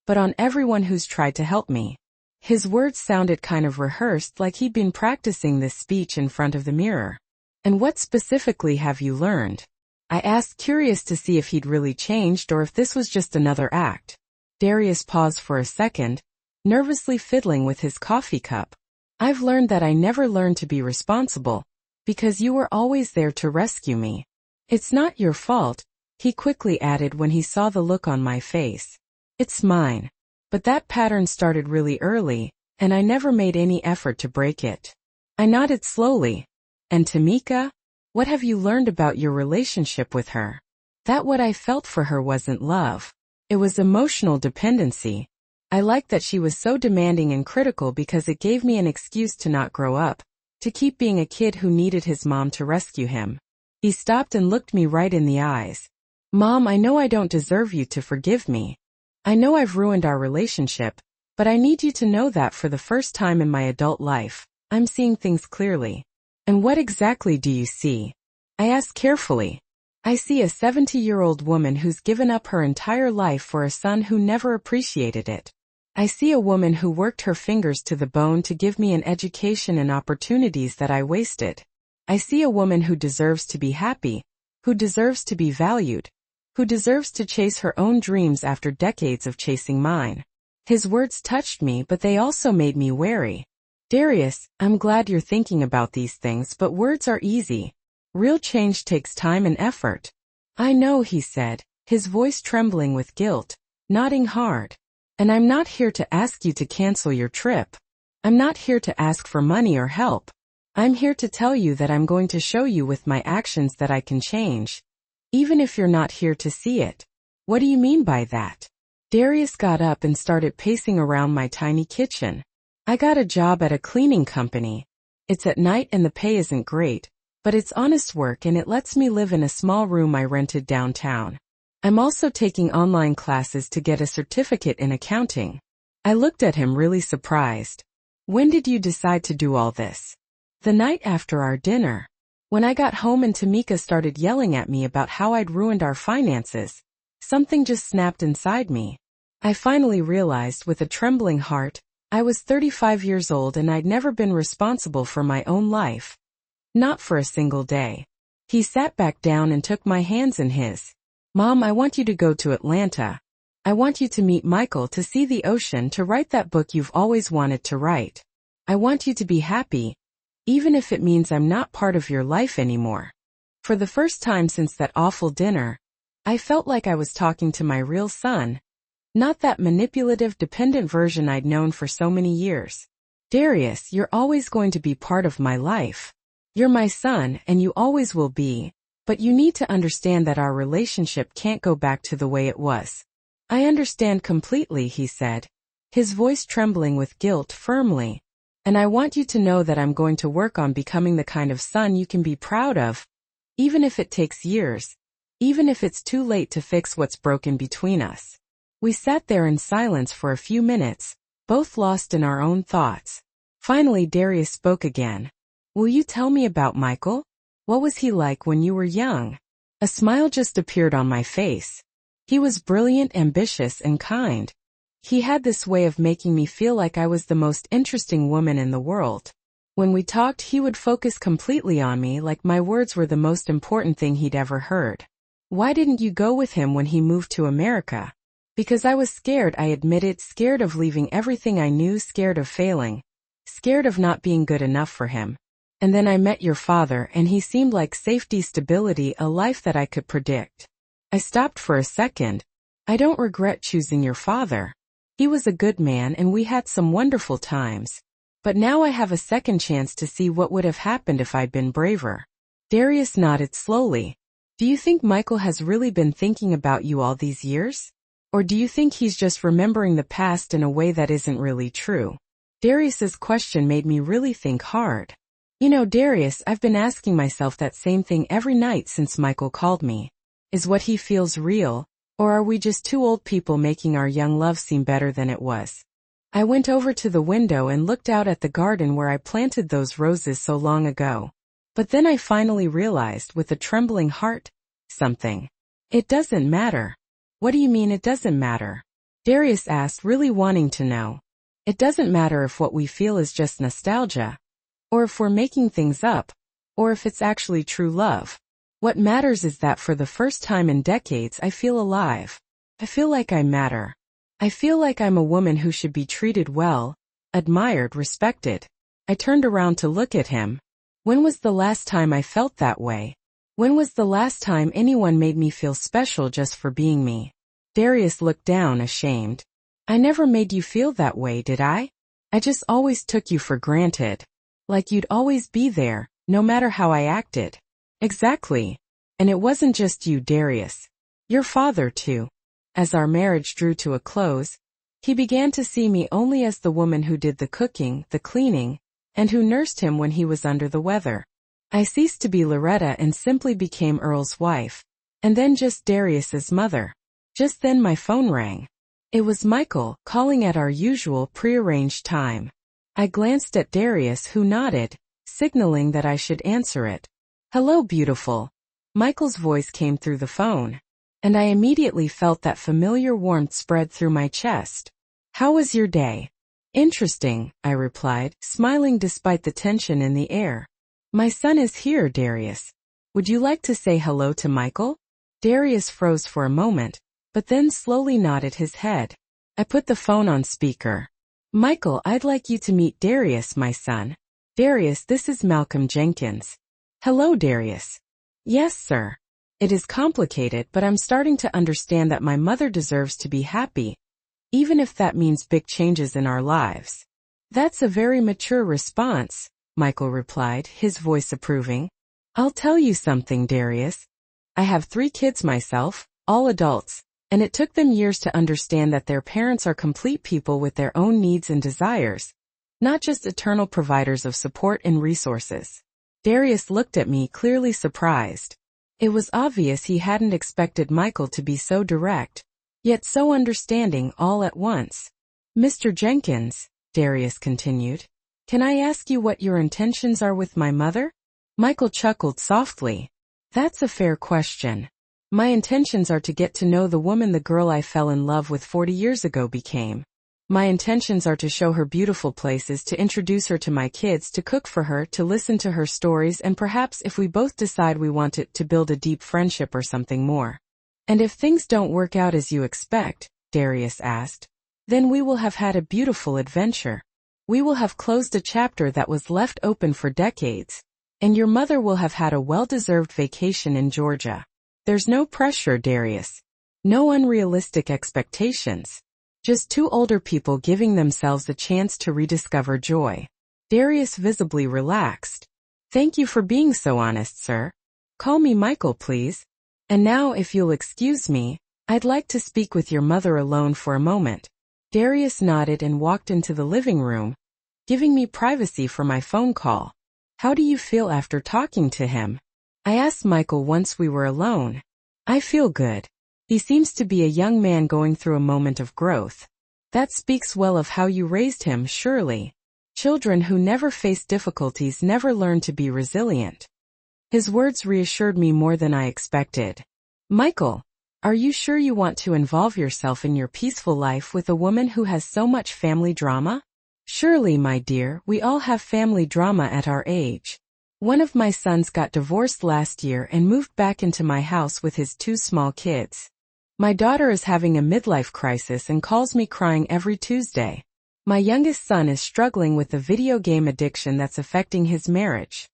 but on everyone who's tried to help me." His words sounded kind of rehearsed, like he'd been practicing this speech in front of the mirror. "And what specifically have you learned?" I asked, curious to see if he'd really changed or if this was just another act. Darius paused for a second, nervously fiddling with his coffee cup. "I've learned that I never learned to be responsible, because you were always there to rescue me. It's not your fault," he quickly added when he saw the look on my face. "It's mine. But that pattern started really early, and I never made any effort to break it." I nodded slowly. "And Tamika? What have you learned about your relationship with her?" That what I felt for her wasn't love. It was emotional dependency. I liked that she was so demanding and critical because it gave me an excuse to not grow up, to keep being a kid who needed his mom to rescue him. He stopped and looked me right in the eyes. "Mom, I know I don't deserve you to forgive me. I know I've ruined our relationship, but I need you to know that for the first time in my adult life, I'm seeing things clearly." "And what exactly do you see?" I asked carefully. "I see a 70-year-old woman who's given up her entire life for a son who never appreciated it. I see a woman who worked her fingers to the bone to give me an education and opportunities that I wasted. I see a woman who deserves to be happy, who deserves to be valued, who deserves to chase her own dreams after decades of chasing mine." His words touched me, but they also made me wary. "Darius, I'm glad you're thinking about these things, but words are easy. Real change takes time and effort." "I know," he said, his voice trembling with guilt, nodding hard. "And I'm not here to ask you to cancel your trip. I'm not here to ask for money or help. I'm here to tell you that I'm going to show you with my actions that I can change, even if you're not here to see it." "What do you mean by that?" Darius got up and started pacing around my tiny kitchen. "I got a job at a cleaning company. It's at night and the pay isn't great, but it's honest work and it lets me live in a small room I rented downtown. I'm also taking online classes to get a certificate in accounting." I looked at him really surprised. "When did you decide to do all this?" "The night after our dinner. When I got home and Tamika started yelling at me about how I'd ruined our finances, something just snapped inside me. I finally realized with a trembling heart, I was 35 years old and I'd never been responsible for my own life. Not for a single day." He sat back down and took my hands in his. "Mom, I want you to go to Atlanta. I want you to meet Michael, to see the ocean, to write that book you've always wanted to write. I want you to be happy, even if it means I'm not part of your life anymore." For the first time since that awful dinner, I felt like I was talking to my real son, not that manipulative, dependent version I'd known for so many years. "Darius, you're always going to be part of my life. You're my son, and you always will be, but you need to understand that our relationship can't go back to the way it was." "I understand completely," he said, his voice trembling with guilt, firmly. "And I want you to know that I'm going to work on becoming the kind of son you can be proud of, even if it takes years, even if it's too late to fix what's broken between us." We sat there in silence for a few minutes, both lost in our own thoughts. Finally, Darius spoke again. Will you tell me about Michael? What was he like when you were young? A smile just appeared on my face. He was brilliant, ambitious, and kind. He had this way of making me feel like I was the most interesting woman in the world. When we talked, he would focus completely on me, like my words were the most important thing he'd ever heard. Why didn't you go with him when he moved to America? Because I was scared, I admitted, scared of leaving everything I knew, scared of failing, scared of not being good enough for him. And then I met your father, and he seemed like safety, stability, a life that I could predict. I stopped for a second. I don't regret choosing your father. He was a good man and we had some wonderful times. But now I have a second chance to see what would have happened if I'd been braver. Darius nodded slowly. Do you think Michael has really been thinking about you all these years? Or do you think he's just remembering the past in a way that isn't really true? Darius's question made me really think hard. You know, Darius, I've been asking myself that same thing every night since Michael called me. Is what he feels real, or are we just two old people making our young love seem better than it was? I went over to the window and looked out at the garden where I planted those roses so long ago. But then I finally realized, with a trembling heart, something. It doesn't matter. What do you mean it doesn't matter? Darius asked, really wanting to know. It doesn't matter if what we feel is just nostalgia, or if we're making things up, or if it's actually true love. What matters is that for the first time in decades I feel alive. I feel like I matter. I feel like I'm a woman who should be treated well, admired, respected. I turned around to look at him. When was the last time I felt that way? When was the last time anyone made me feel special just for being me? Darius looked down, ashamed. I never made you feel that way, did I? I just always took you for granted. Like you'd always be there, no matter how I acted. Exactly. And it wasn't just you, Darius. Your father, too. As our marriage drew to a close, he began to see me only as the woman who did the cooking, the cleaning, and who nursed him when he was under the weather. I ceased to be Loretta and simply became Earl's wife, and then just Darius's mother. Just then my phone rang. It was Michael, calling at our usual prearranged time. I glanced at Darius, who nodded, signaling that I should answer it. Hello, beautiful. Michael's voice came through the phone, and I immediately felt that familiar warmth spread through my chest. How was your day? Interesting, I replied, smiling despite the tension in the air. My son is here, Darius. Would you like to say hello to Michael? Darius froze for a moment, but then slowly nodded his head. I put the phone on speaker. Michael, I'd like you to meet Darius, my son. Darius, this is Malcolm Jenkins. Hello, Darius. Yes, sir. It is complicated, but I'm starting to understand that my mother deserves to be happy, even if that means big changes in our lives. That's a very mature response, Michael replied, his voice approving. I'll tell you something, Darius. I have 3 kids myself, all adults, and it took them years to understand that their parents are complete people with their own needs and desires, not just eternal providers of support and resources. Darius looked at me, clearly surprised. It was obvious he hadn't expected Michael to be so direct, yet so understanding all at once. Mr. Jenkins, Darius continued, can I ask you what your intentions are with my mother? Michael chuckled softly. That's a fair question. My intentions are to get to know the woman the girl I fell in love with 40 years ago became. My intentions are to show her beautiful places, to introduce her to my kids, to cook for her, to listen to her stories, and perhaps if we both decide we want it, to build a deep friendship or something more. And if things don't work out as you expect, Darius asked, then we will have had a beautiful adventure. We will have closed a chapter that was left open for decades, and your mother will have had a well-deserved vacation in Georgia. There's no pressure, Darius. No unrealistic expectations. Just 2 older people giving themselves a chance to rediscover joy. Darius visibly relaxed. Thank you for being so honest, sir. Call me Michael, please. And now, if you'll excuse me, I'd like to speak with your mother alone for a moment. Darius nodded and walked into the living room, giving me privacy for my phone call. How do you feel after talking to him? I asked Michael once we were alone. I feel good. He seems to be a young man going through a moment of growth. That speaks well of how you raised him, surely. Children who never face difficulties never learn to be resilient. His words reassured me more than I expected. Michael, are you sure you want to involve yourself in your peaceful life with a woman who has so much family drama? Surely, my dear, we all have family drama at our age. One of my sons got divorced last year and moved back into my house with his 2 small kids. My daughter is having a midlife crisis and calls me crying every Tuesday. My youngest son is struggling with a video game addiction that's affecting his marriage.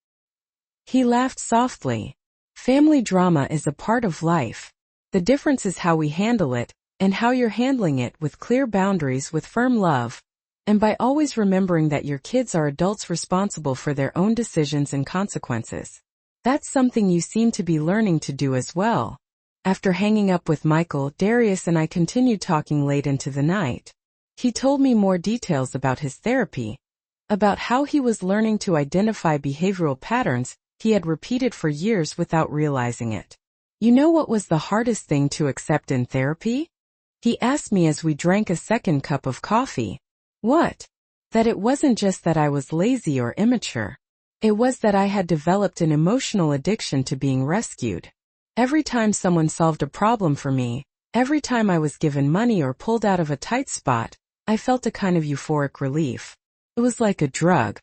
He laughed softly. Family drama is a part of life. The difference is how we handle it, and how you're handling it with clear boundaries, with firm love, and by always remembering that your kids are adults responsible for their own decisions and consequences. That's something you seem to be learning to do as well. After hanging up with Michael, Darius and I continued talking late into the night. He told me more details about his therapy, about how he was learning to identify behavioral patterns he had repeated for years without realizing it. You know what was the hardest thing to accept in therapy? He asked me as we drank a second cup of coffee. What? That it wasn't just that I was lazy or immature. It was that I had developed an emotional addiction to being rescued. Every time someone solved a problem for me, every time I was given money or pulled out of a tight spot, I felt a kind of euphoric relief. It was like a drug.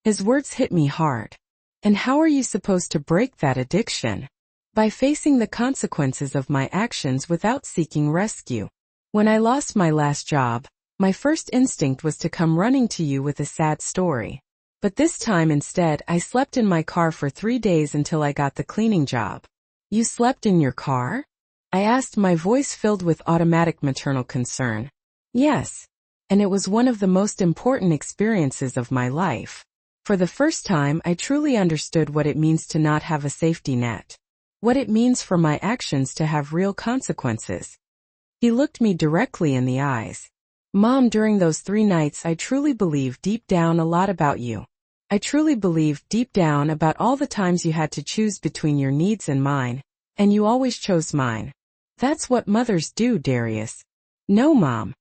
His words hit me hard. And how are you supposed to break that addiction? By facing the consequences of my actions without seeking rescue. When I lost my last job, my first instinct was to come running to you with a sad story. But this time instead, I slept in my car for 3 days until I got the cleaning job. You slept in your car? I asked, my voice filled with automatic maternal concern. Yes. And it was one of the most important experiences of my life. For the first time, I truly understood what it means to not have a safety net. What it means for my actions to have real consequences. He looked me directly in the eyes. Mom, during those 3 nights I truly believed deep down a lot about you. I truly believed deep down about all the times you had to choose between your needs and mine, and you always chose mine. That's what mothers do, Darius. No, Mom.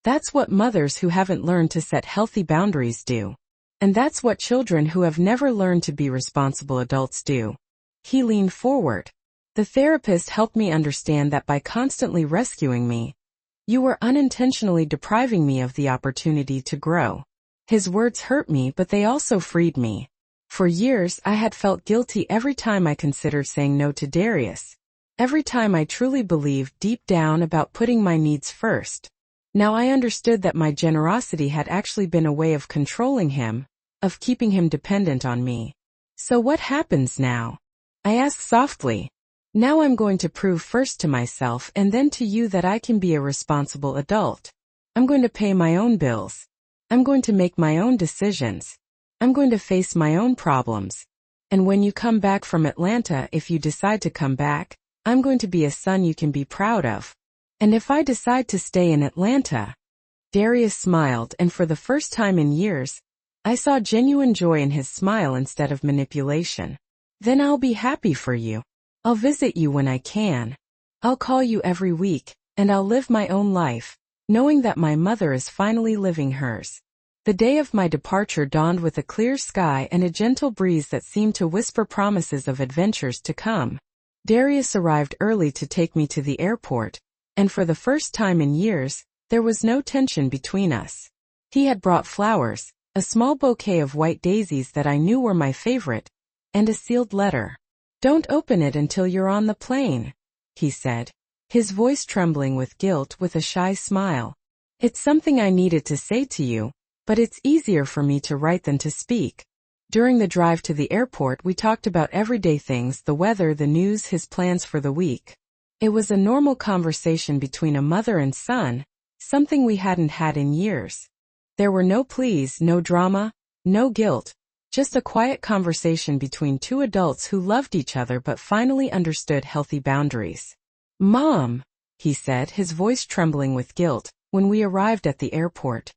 That's what mothers who haven't learned to set healthy boundaries do. And that's what children who have never learned to be responsible adults do. He leaned forward. The therapist helped me understand that by constantly rescuing me, you were unintentionally depriving me of the opportunity to grow. His words hurt me, but they also freed me. For years, I had felt guilty every time I considered saying no to Darius. Every time I truly believed deep down about putting my needs first. Now I understood that my generosity had actually been a way of controlling him, of keeping him dependent on me. So what happens now? I asked softly. Now I'm going to prove first to myself and then to you that I can be a responsible adult. I'm going to pay my own bills. I'm going to make my own decisions. I'm going to face my own problems. And when you come back from Atlanta, if you decide to come back, I'm going to be a son you can be proud of. And if I decide to stay in Atlanta, Darius smiled, and for the first time in years, I saw genuine joy in his smile instead of manipulation. Then I'll be happy for you. I'll visit you when I can. I'll call you every week, and I'll live my own life, knowing that my mother is finally living hers. The day of my departure dawned with a clear sky and a gentle breeze that seemed to whisper promises of adventures to come. Darius arrived early to take me to the airport, and for the first time in years, there was no tension between us. He had brought flowers, a small bouquet of white daisies that I knew were my favorite, and a sealed letter. Don't open it until you're on the plane, he said, his voice trembling with guilt with a shy smile. It's something I needed to say to you, but it's easier for me to write than to speak. During the drive to the airport, we talked about everyday things, the weather, the news, his plans for the week. It was a normal conversation between a mother and son, something we hadn't had in years. There were no pleas, no drama, no guilt, just a quiet conversation between 2 adults who loved each other but finally understood healthy boundaries. Mom, he said, his voice trembling with guilt, when we arrived at the airport.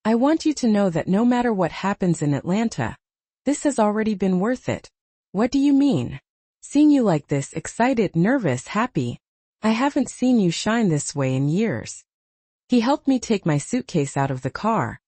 I want you to know that no matter what happens in Atlanta, this has already been worth it. What do you mean? Seeing you like this, excited, nervous, happy. I haven't seen you shine this way in years. He helped me take my suitcase out of the car.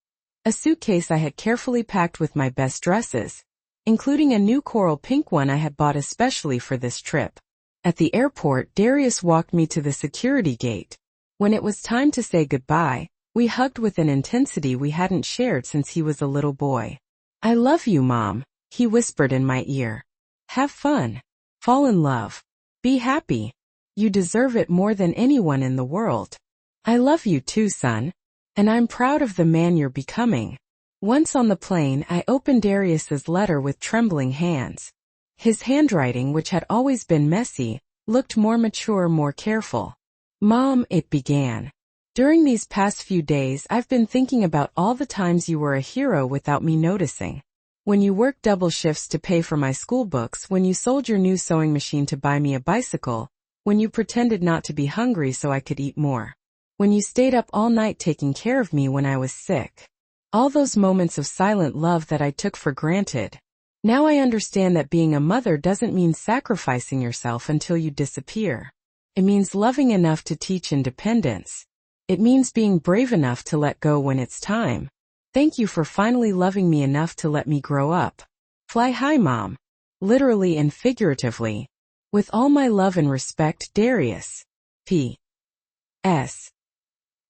A suitcase I had carefully packed with my best dresses, including a new coral pink one I had bought especially for this trip. At the airport, Darius walked me to the security gate. When it was time to say goodbye, we hugged with an intensity we hadn't shared since he was a little boy. "I love you, Mom," he whispered in my ear. "Have fun. Fall in love. Be happy. You deserve it more than anyone in the world. I love you too, son. And I'm proud of the man you're becoming." Once on the plane, I opened Darius's letter with trembling hands. His handwriting, which had always been messy, looked more mature, more careful. "Mom," it began. "During these past few days I've been thinking about all the times you were a hero without me noticing. When you worked double shifts to pay for my school books, when you sold your new sewing machine to buy me a bicycle, when you pretended not to be hungry so I could eat more. When you stayed up all night taking care of me when I was sick. All those moments of silent love that I took for granted. Now I understand that being a mother doesn't mean sacrificing yourself until you disappear. It means loving enough to teach independence. It means being brave enough to let go when it's time. Thank you for finally loving me enough to let me grow up. Fly high, Mom. Literally and figuratively. With all my love and respect, Darius. P.S.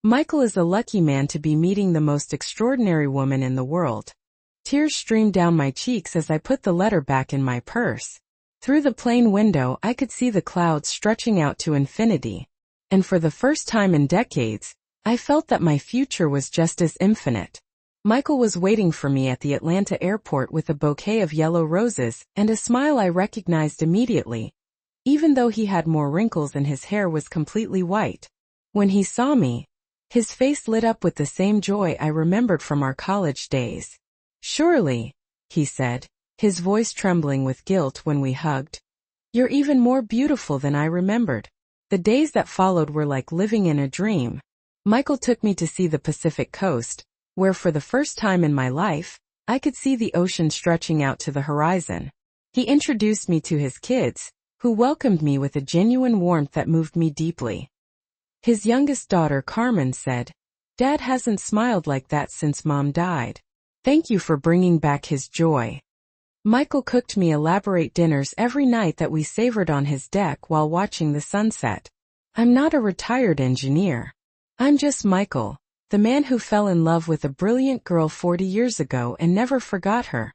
Michael is a lucky man to be meeting the most extraordinary woman in the world. Tears streamed down my cheeks as I put the letter back in my purse. Through the plane window, I could see the clouds stretching out to infinity. And for the first time in decades, I felt that my future was just as infinite. Michael was waiting for me at the Atlanta airport with a bouquet of yellow roses and a smile I recognized immediately, even though he had more wrinkles and his hair was completely white. When he saw me, his face lit up with the same joy I remembered from our college days. "Surely," he said, his voice trembling with guilt when we hugged. "You're even more beautiful than I remembered." The days that followed were like living in a dream. Michael took me to see the Pacific coast, where for the first time in my life, I could see the ocean stretching out to the horizon. He introduced me to his kids, who welcomed me with a genuine warmth that moved me deeply. His youngest daughter, Carmen, said, "Dad hasn't smiled like that since Mom died. Thank you for bringing back his joy." Michael cooked me elaborate dinners every night that we savored on his deck while watching the sunset. I'm not a retired engineer. I'm just Michael, the man who fell in love with a brilliant girl 40 years ago and never forgot her.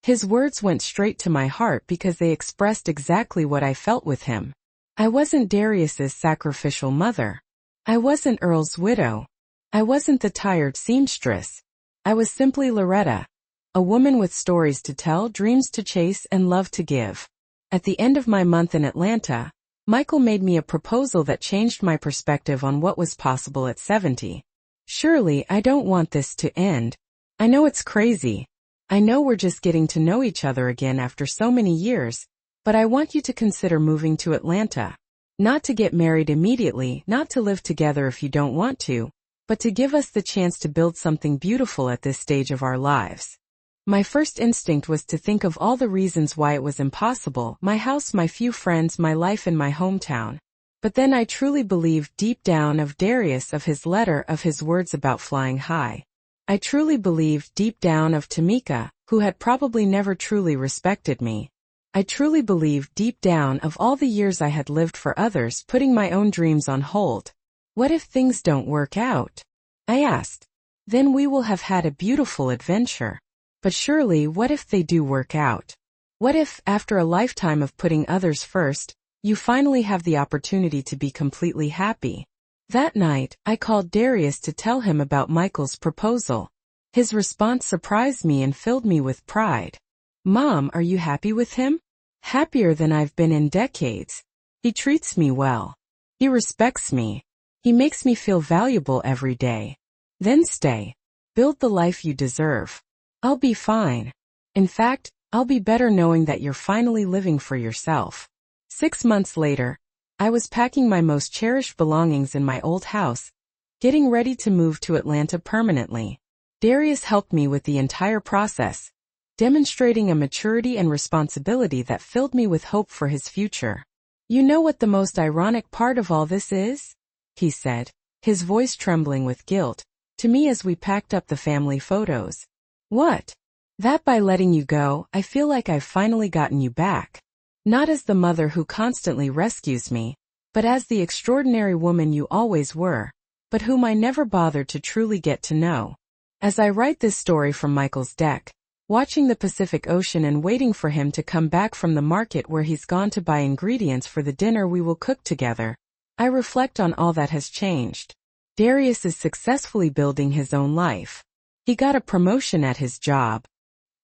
His words went straight to my heart because they expressed exactly what I felt with him. I wasn't Darius's sacrificial mother. I wasn't Earl's widow. I wasn't the tired seamstress. I was simply Loretta, a woman with stories to tell, dreams to chase, and love to give. At the end of my month in Atlanta, Michael made me a proposal that changed my perspective on what was possible at 70. "Surely, I don't want this to end. I know it's crazy. I know we're just getting to know each other again after so many years, but I want you to consider moving to Atlanta. Not to get married immediately, not to live together if you don't want to, but to give us the chance to build something beautiful at this stage of our lives." My first instinct was to think of all the reasons why it was impossible: my house, my few friends, my life in my hometown. But then I truly believed deep down of Darius, of his letter, of his words about flying high. I truly believed deep down of Tamika, who had probably never truly respected me. I truly believed deep down of all the years I had lived for others, putting my own dreams on hold. What if things don't work out? I asked. Then we will have had a beautiful adventure. But surely, what if they do work out? What if, after a lifetime of putting others first, you finally have the opportunity to be completely happy? That night, I called Darius to tell him about Michael's proposal. His response surprised me and filled me with pride. "Mom, are you happy with him?" "Happier than I've been in decades. He treats me well. He respects me. He makes me feel valuable every day." "Then stay. Build the life you deserve. I'll be fine. In fact, I'll be better knowing that you're finally living for yourself." 6 months later, I was packing my most cherished belongings in my old house, getting ready to move to Atlanta permanently. Darius helped me with the entire process, demonstrating a maturity and responsibility that filled me with hope for his future. "You know what the most ironic part of all this is?" he said, his voice trembling with guilt. to me as we packed up the family photos. What? That by letting you go, I feel like I've finally gotten you back. Not as the mother who constantly rescues me, but as the extraordinary woman you always were, but whom I never bothered to truly get to know. As I write this story from Michael's deck, watching the Pacific Ocean and waiting for him to come back from the market where he's gone to buy ingredients for the dinner we will cook together, I reflect on all that has changed. Darius is successfully building his own life. He got a promotion at his job.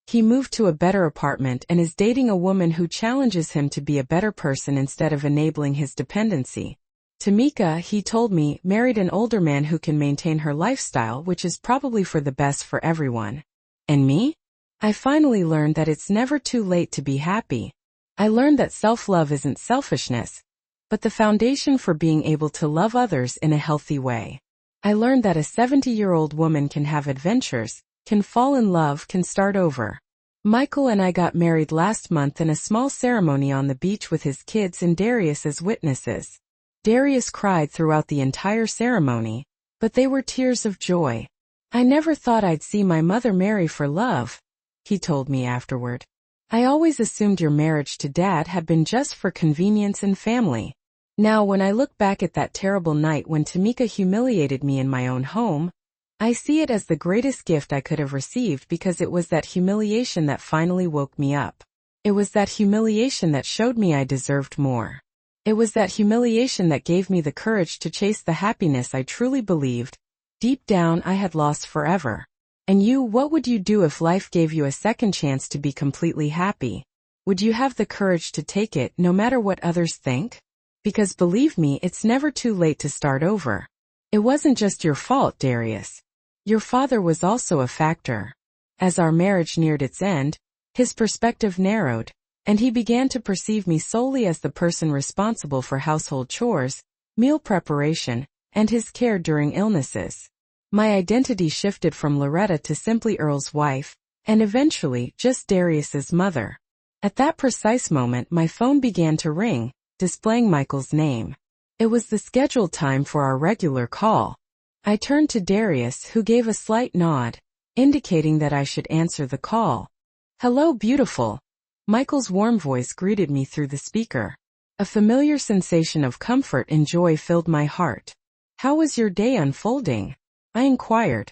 He moved to a better apartment and is dating a woman who challenges him to be a better person instead of enabling his dependency. Tamika, he told me, married an older man who can maintain her lifestyle, which is probably for the best for everyone. And me? I finally learned that it's never too late to be happy. I learned that self-love isn't selfishness, but the foundation for being able to love others in a healthy way. I learned that a 70-year-old woman can have adventures, can fall in love, can start over. Michael and I got married last month in a small ceremony on the beach with his kids and Darius as witnesses. Darius cried throughout the entire ceremony, but they were tears of joy. I never thought I'd see my mother marry for love, he told me afterward. I always assumed your marriage to Dad had been just for convenience and family. Now when I look back at that terrible night when Tamika humiliated me in my own home, I see it as the greatest gift I could have received because it was that humiliation that finally woke me up. It was that humiliation that showed me I deserved more. It was that humiliation that gave me the courage to chase the happiness I truly believed, deep down, I had lost forever. And you, what would you do if life gave you a second chance to be completely happy? Would you have the courage to take it no matter what others think? Because believe me, it's never too late to start over. It wasn't just your fault, Darius. Your father was also a factor. As our marriage neared its end, his perspective narrowed, and he began to perceive me solely as the person responsible for household chores, meal preparation, and his care during illnesses. My identity shifted from Loretta to simply Earl's wife, and eventually just Darius's mother. At that precise moment my phone began to ring, displaying Michael's name. It was the scheduled time for our regular call. I turned to Darius, who gave a slight nod, indicating that I should answer the call. "Hello, beautiful." Michael's warm voice greeted me through the speaker. A familiar sensation of comfort and joy filled my heart. "How was your day unfolding?" I inquired.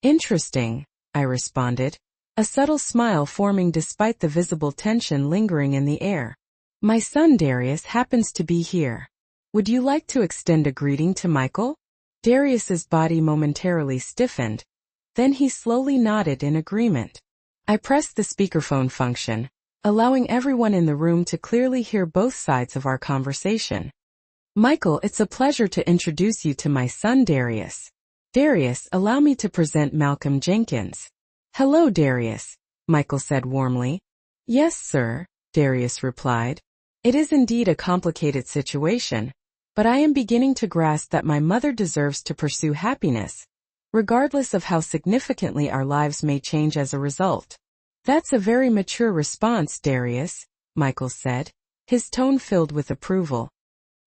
"Interesting," I responded, a subtle smile forming despite the visible tension lingering in the air. "My son Darius happens to be here. Would you like to extend a greeting to Michael?" Darius's body momentarily stiffened. Then he slowly nodded in agreement. I pressed the speakerphone function, allowing everyone in the room to clearly hear both sides of our conversation. "Michael, it's a pleasure to introduce you to my son Darius. Darius, allow me to present Malcolm Jenkins." "Hello, Darius," Michael said warmly. "Yes, sir," Darius replied. "It is indeed a complicated situation, but I am beginning to grasp that my mother deserves to pursue happiness, regardless of how significantly our lives may change as a result." "That's a very mature response, Darius," Michael said, his tone filled with approval.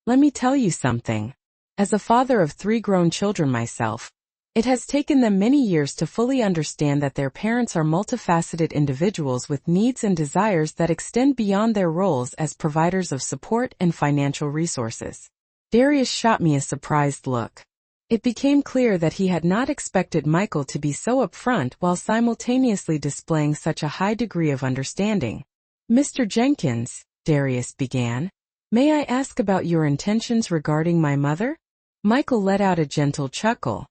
"Let me tell you something. As a father of 3 grown children myself, it has taken them many years to fully understand that their parents are multifaceted individuals with needs and desires that extend beyond their roles as providers of support and financial resources." Darius shot me a surprised look. It became clear that he had not expected Michael to be so upfront while simultaneously displaying such a high degree of understanding. "Mr. Jenkins," Darius began, "may I ask about your intentions regarding my mother?" Michael let out a gentle chuckle.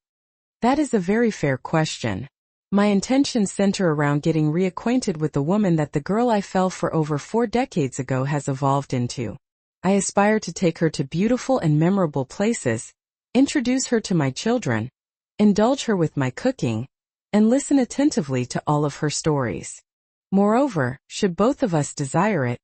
"That is a very fair question. My intentions center around getting reacquainted with the woman that the girl I fell for over 4 decades ago has evolved into. I aspire to take her to beautiful and memorable places, introduce her to my children, indulge her with my cooking, and listen attentively to all of her stories. Moreover, should both of us desire it,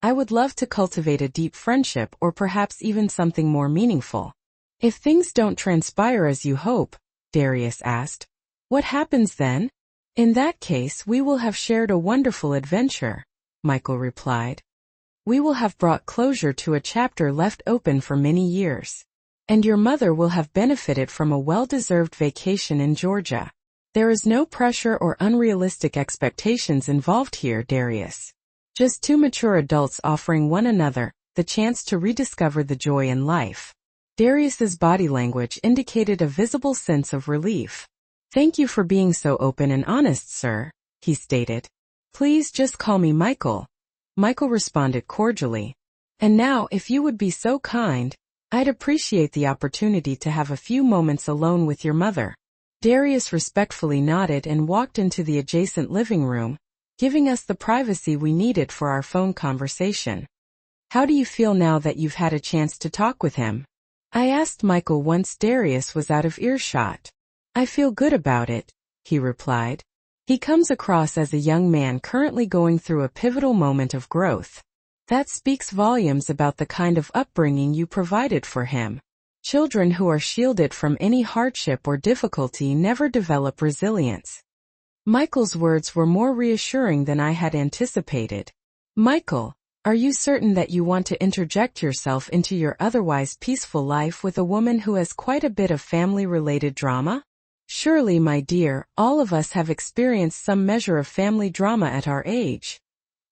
I would love to cultivate a deep friendship or perhaps even something more meaningful." "If things don't transpire as you hope," Darius asked, "what happens then?" "In that case, we will have shared a wonderful adventure," Michael replied. "We will have brought closure to a chapter left open for many years. And your mother will have benefited from a well-deserved vacation in Georgia. There is no pressure or unrealistic expectations involved here, Darius. Just two mature adults offering one another the chance to rediscover the joy in life. Darius's body language indicated a visible sense of relief. Thank you for being so open and honest, sir, he stated. Please just call me Michael. Michael responded cordially. And now, if you would be so kind, I'd appreciate the opportunity to have a few moments alone with your mother. Darius respectfully nodded and walked into the adjacent living room, giving us the privacy we needed for our phone conversation. How do you feel now that you've had a chance to talk with him? I asked Michael once Darius was out of earshot. I feel good about it, he replied. He comes across as a young man currently going through a pivotal moment of growth. That speaks volumes about the kind of upbringing you provided for him. Children who are shielded from any hardship or difficulty never develop resilience. Michael's words were more reassuring than I had anticipated. Michael, are you certain that you want to interject yourself into your otherwise peaceful life with a woman who has quite a bit of family-related drama? Surely, my dear, all of us have experienced some measure of family drama at our age,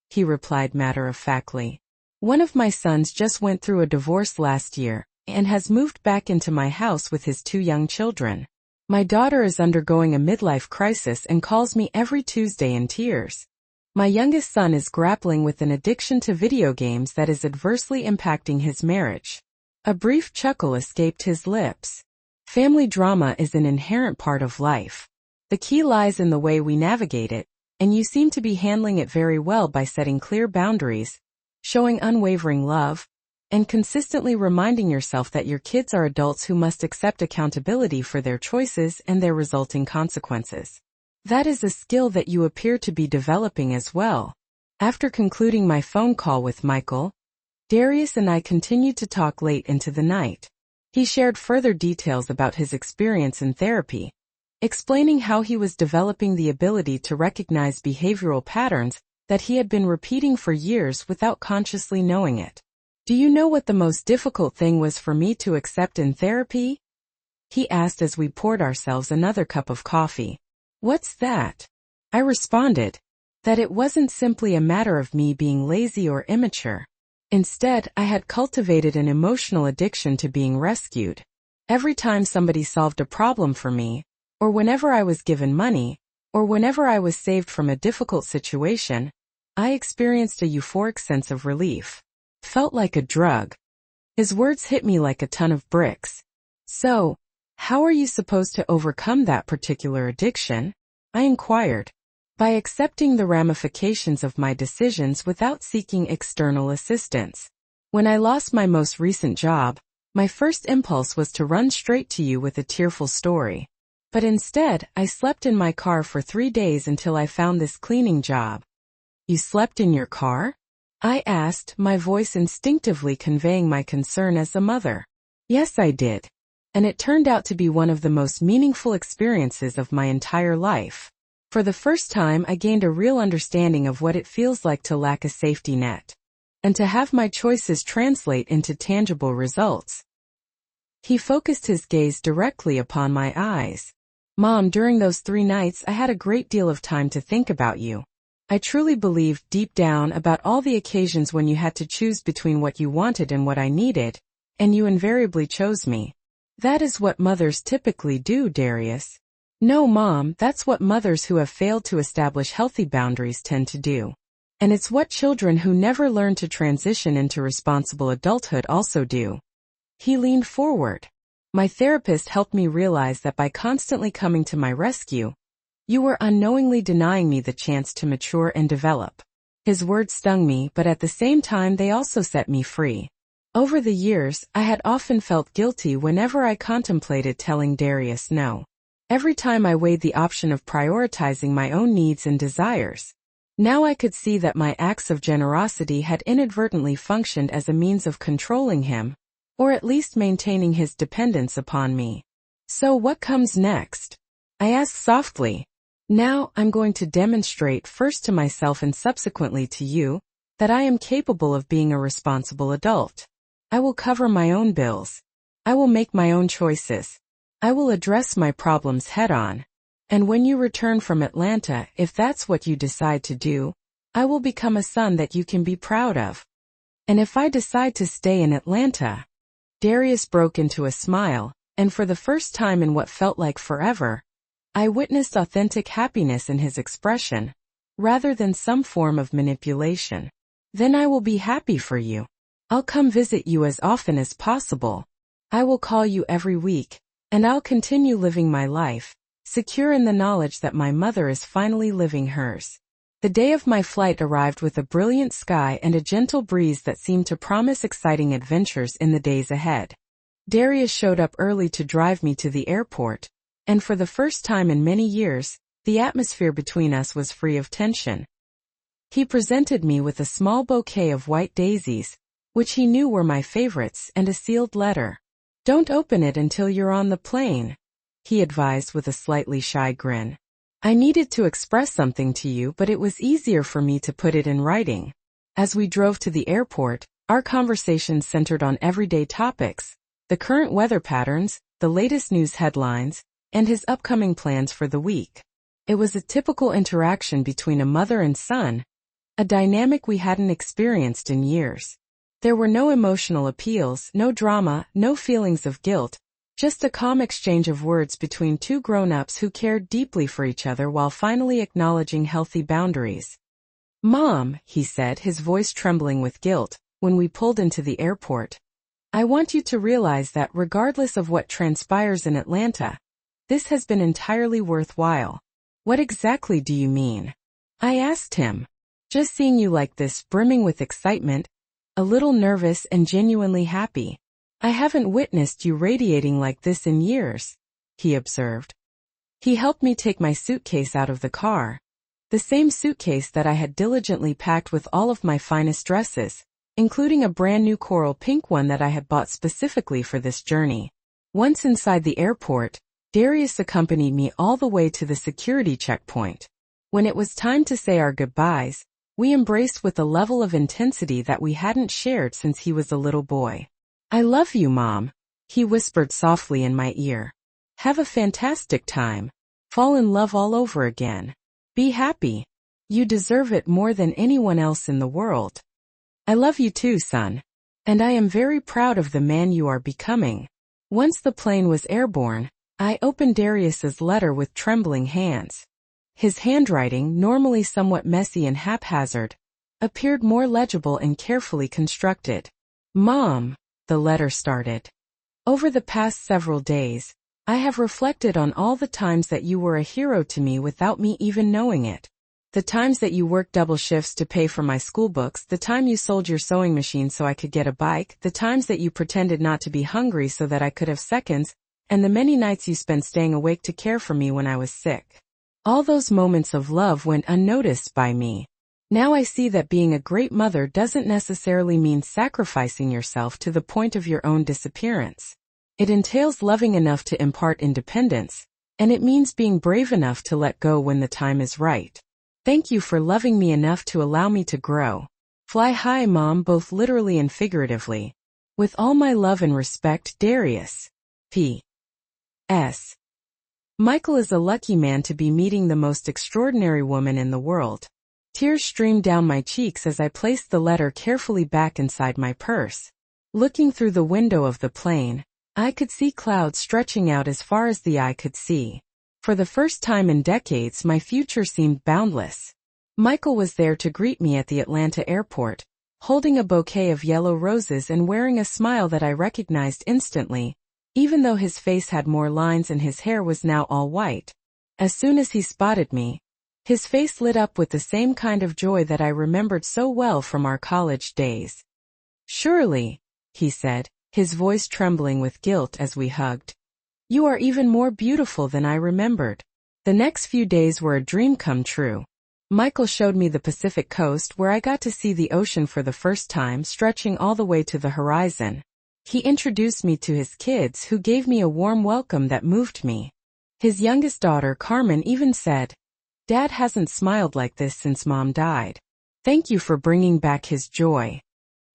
he replied matter-of-factly. One of my sons just went through a divorce last year and has moved back into my house with his two young children. My daughter is undergoing a midlife crisis and calls me every Tuesday in tears. My youngest son is grappling with an addiction to video games that is adversely impacting his marriage. A brief chuckle escaped his lips. Family drama is an inherent part of life. The key lies in the way we navigate it, and you seem to be handling it very well by setting clear boundaries, showing unwavering love, and consistently reminding yourself that your kids are adults who must accept accountability for their choices and their resulting consequences. That is a skill that you appear to be developing as well. After concluding my phone call with Michael, Darius and I continued to talk late into the night. He shared further details about his experience in therapy, explaining how he was developing the ability to recognize behavioral patterns that he had been repeating for years without consciously knowing it. Do you know what the most difficult thing was for me to accept in therapy? He asked as we poured ourselves another cup of coffee. What's that? I responded, that it wasn't simply a matter of me being lazy or immature. Instead, I had cultivated an emotional addiction to being rescued. Every time somebody solved a problem for me, or whenever I was given money, or whenever I was saved from a difficult situation, I experienced a euphoric sense of relief. Felt like a drug. His words hit me like a ton of bricks. So, how are you supposed to overcome that particular addiction? I inquired. By accepting the ramifications of my decisions without seeking external assistance. When I lost my most recent job, my first impulse was to run straight to you with a tearful story. But instead, I slept in my car for 3 days until I found this cleaning job. You slept in your car? I asked, my voice instinctively conveying my concern as a mother. Yes, I did. And it turned out to be one of the most meaningful experiences of my entire life. For the first time, I gained a real understanding of what it feels like to lack a safety net, and to have my choices translate into tangible results. He focused his gaze directly upon my eyes. Mom, during those 3 nights, I had a great deal of time to think about you. I truly believed deep down about all the occasions when you had to choose between what you wanted and what I needed, and you invariably chose me. That is what mothers typically do, Darius. No, Mom, that's what mothers who have failed to establish healthy boundaries tend to do. And it's what children who never learn to transition into responsible adulthood also do. He leaned forward. My therapist helped me realize that by constantly coming to my rescue, you were unknowingly denying me the chance to mature and develop. His words stung me, but at the same time they also set me free. Over the years, I had often felt guilty whenever I contemplated telling Darius no. Every time I weighed the option of prioritizing my own needs and desires. Now I could see that my acts of generosity had inadvertently functioned as a means of controlling him, or at least maintaining his dependence upon me. So what comes next? I asked softly. Now, I'm going to demonstrate first to myself and subsequently to you, that I am capable of being a responsible adult. I will cover my own bills. I will make my own choices. I will address my problems head-on. And when you return from Atlanta, if that's what you decide to do, I will become a son that you can be proud of. And if I decide to stay in Atlanta, Darius broke into a smile, and for the first time in what felt like forever, I witnessed authentic happiness in his expression, rather than some form of manipulation. Then I will be happy for you. I'll come visit you as often as possible. I will call you every week, and I'll continue living my life, secure in the knowledge that my mother is finally living hers. The day of my flight arrived with a brilliant sky and a gentle breeze that seemed to promise exciting adventures in the days ahead. Darius showed up early to drive me to the airport, and for the first time in many years, the atmosphere between us was free of tension. He presented me with a small bouquet of white daisies, which he knew were my favorites, and a sealed letter. "Don't open it until you're on the plane," he advised with a slightly shy grin. I needed to express something to you, but it was easier for me to put it in writing. As we drove to the airport, our conversation centered on everyday topics, the current weather patterns, the latest news headlines, and his upcoming plans for the week. It was a typical interaction between a mother and son, a dynamic we hadn't experienced in years. There were no emotional appeals, no drama, no feelings of guilt, just a calm exchange of words between two grown-ups who cared deeply for each other while finally acknowledging healthy boundaries. "Mom," he said, his voice trembling with guilt, when we pulled into the airport, "I want you to realize that regardless of what transpires in Atlanta, this has been entirely worthwhile." "What exactly do you mean?" I asked him. "Just seeing you like this, brimming with excitement, a little nervous and genuinely happy. I haven't witnessed you radiating like this in years," he observed. He helped me take my suitcase out of the car, the same suitcase that I had diligently packed with all of my finest dresses, including a brand new coral pink one that I had bought specifically for this journey. Once inside the airport, Darius accompanied me all the way to the security checkpoint. When it was time to say our goodbyes, we embraced with a level of intensity that we hadn't shared since he was a little boy. "I love you, Mom," he whispered softly in my ear. "Have a fantastic time. Fall in love all over again. Be happy. You deserve it more than anyone else in the world. I love you too, son. And I am very proud of the man you are becoming." Once the plane was airborne, I opened Darius's letter with trembling hands. His handwriting, normally somewhat messy and haphazard, appeared more legible and carefully constructed. "Mom," the letter started. "Over the past several days, I have reflected on all the times that you were a hero to me without me even knowing it. The times that you worked double shifts to pay for my school books, the time you sold your sewing machine so I could get a bike, the times that you pretended not to be hungry so that I could have seconds, and the many nights you spent staying awake to care for me when I was sick. All those moments of love went unnoticed by me. Now I see that being a great mother doesn't necessarily mean sacrificing yourself to the point of your own disappearance. It entails loving enough to impart independence, and it means being brave enough to let go when the time is right. Thank you for loving me enough to allow me to grow. Fly high, Mom, both literally and figuratively. With all my love and respect, Darius. P.S. Michael is a lucky man to be meeting the most extraordinary woman in the world. Tears streamed down my cheeks as I placed the letter carefully back inside my purse. Looking through the window of the plane, I could see clouds stretching out as far as the eye could see. For the first time in decades, my future seemed boundless. Michael was there to greet me at the Atlanta airport, holding a bouquet of yellow roses and wearing a smile that I recognized instantly, even though his face had more lines and his hair was now all white. As soon as he spotted me, his face lit up with the same kind of joy that I remembered so well from our college days. "Surely," he said, his voice trembling with guilt as we hugged. "You are even more beautiful than I remembered." The next few days were a dream come true. Michael showed me the Pacific coast where I got to see the ocean for the first time, stretching all the way to the horizon. He introduced me to his kids, who gave me a warm welcome that moved me. His youngest daughter, Carmen, even said, "Dad hasn't smiled like this since Mom died. Thank you for bringing back his joy."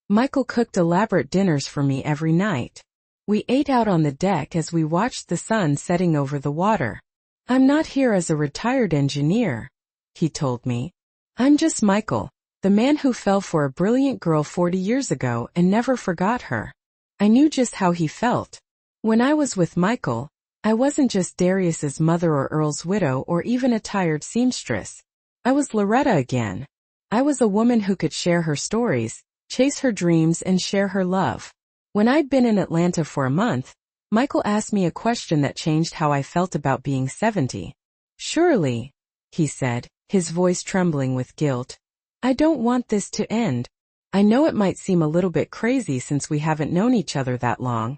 Michael cooked elaborate dinners for me every night. We ate out on the deck as we watched the sun setting over the water. "I'm not here as a retired engineer," he told me. "I'm just Michael, the man who fell for a brilliant girl 40 years ago and never forgot her." I knew just how he felt. When I was with Michael, I wasn't just Darius's mother or Earl's widow or even a tired seamstress. I was Loretta again. I was a woman who could share her stories, chase her dreams, and share her love. When I'd been in Atlanta for a month, Michael asked me a question that changed how I felt about being 70. "Surely," he said, his voice trembling with guilt, "I don't want this to end. I know it might seem a little bit crazy since we haven't known each other that long,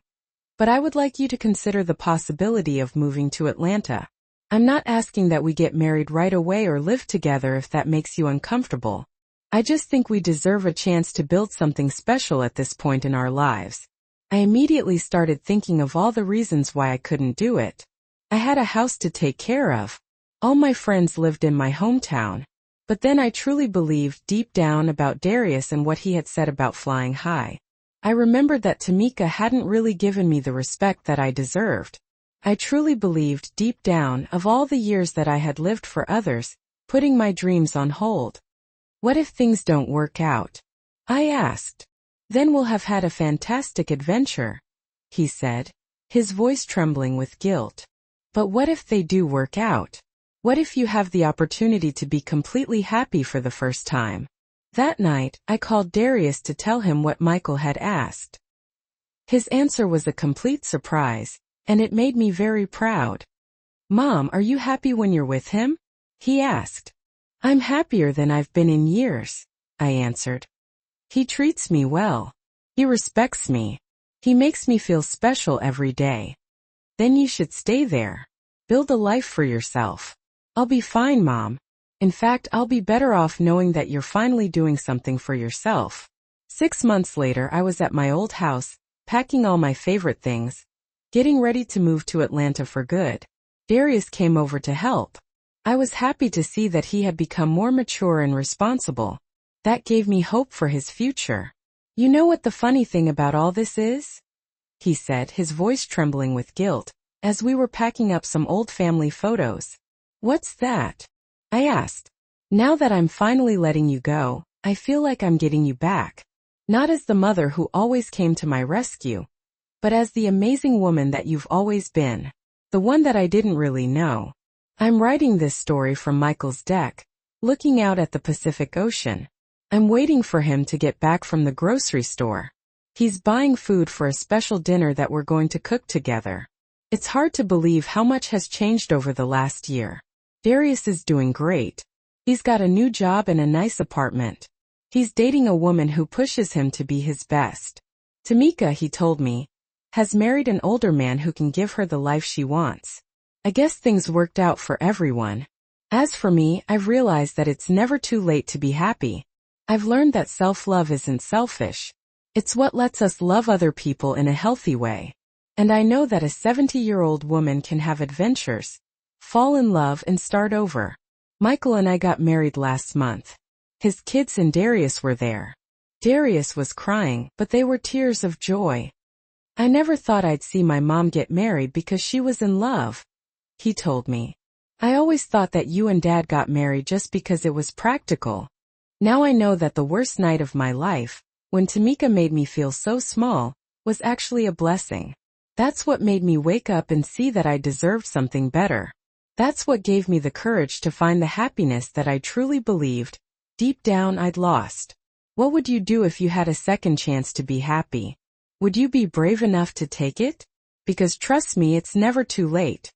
but I would like you to consider the possibility of moving to Atlanta. I'm not asking that we get married right away or live together if that makes you uncomfortable. I just think we deserve a chance to build something special at this point in our lives." I immediately started thinking of all the reasons why I couldn't do it. I had a house to take care of. All my friends lived in my hometown. But then I truly believed deep down about Darius and what he had said about flying high. I remembered that Tamika hadn't really given me the respect that I deserved. I truly believed deep down, of all the years that I had lived for others, putting my dreams on hold. "What if things don't work out?" I asked. "Then we'll have had a fantastic adventure," he said, his voice trembling with guilt. "But what if they do work out? What if you have the opportunity to be completely happy for the first time?" That night, I called Darius to tell him what Michael had asked. His answer was a complete surprise, and it made me very proud. "Mom, are you happy when you're with him?" he asked. "I'm happier than I've been in years," I answered. "He treats me well. He respects me. He makes me feel special every day." "Then you should stay there. Build a life for yourself." "I'll be fine, Mom. In fact, I'll be better off knowing that you're finally doing something for yourself." 6 months later, I was at my old house, packing all my favorite things, getting ready to move to Atlanta for good. Darius came over to help. I was happy to see that he had become more mature and responsible. That gave me hope for his future. "You know what the funny thing about all this is?" he said, his voice trembling with guilt, as we were packing up some old family photos. "What's that?" I asked. "Now that I'm finally letting you go, I feel like I'm getting you back. Not as the mother who always came to my rescue, but as the amazing woman that you've always been. The one that I didn't really know." I'm writing this story from Michael's deck, looking out at the Pacific Ocean. I'm waiting for him to get back from the grocery store. He's buying food for a special dinner that we're going to cook together. It's hard to believe how much has changed over the last year. Darius is doing great. He's got a new job and a nice apartment. He's dating a woman who pushes him to be his best. Tamika, he told me, has married an older man who can give her the life she wants. I guess things worked out for everyone. As for me, I've realized that it's never too late to be happy. I've learned that self-love isn't selfish. It's what lets us love other people in a healthy way. And I know that a 70-year-old woman can have adventures, fall in love, and start over. Michael and I got married last month. His kids and Darius were there. Darius was crying, but they were tears of joy. "I never thought I'd see my mom get married because she was in love," he told me. "I always thought that you and Dad got married just because it was practical. Now I know that the worst night of my life, when Tamika made me feel so small, was actually a blessing. That's what made me wake up and see that I deserved something better. That's what gave me the courage to find the happiness that I truly believed, deep down, I'd lost." What would you do if you had a second chance to be happy? Would you be brave enough to take it? Because trust me, it's never too late.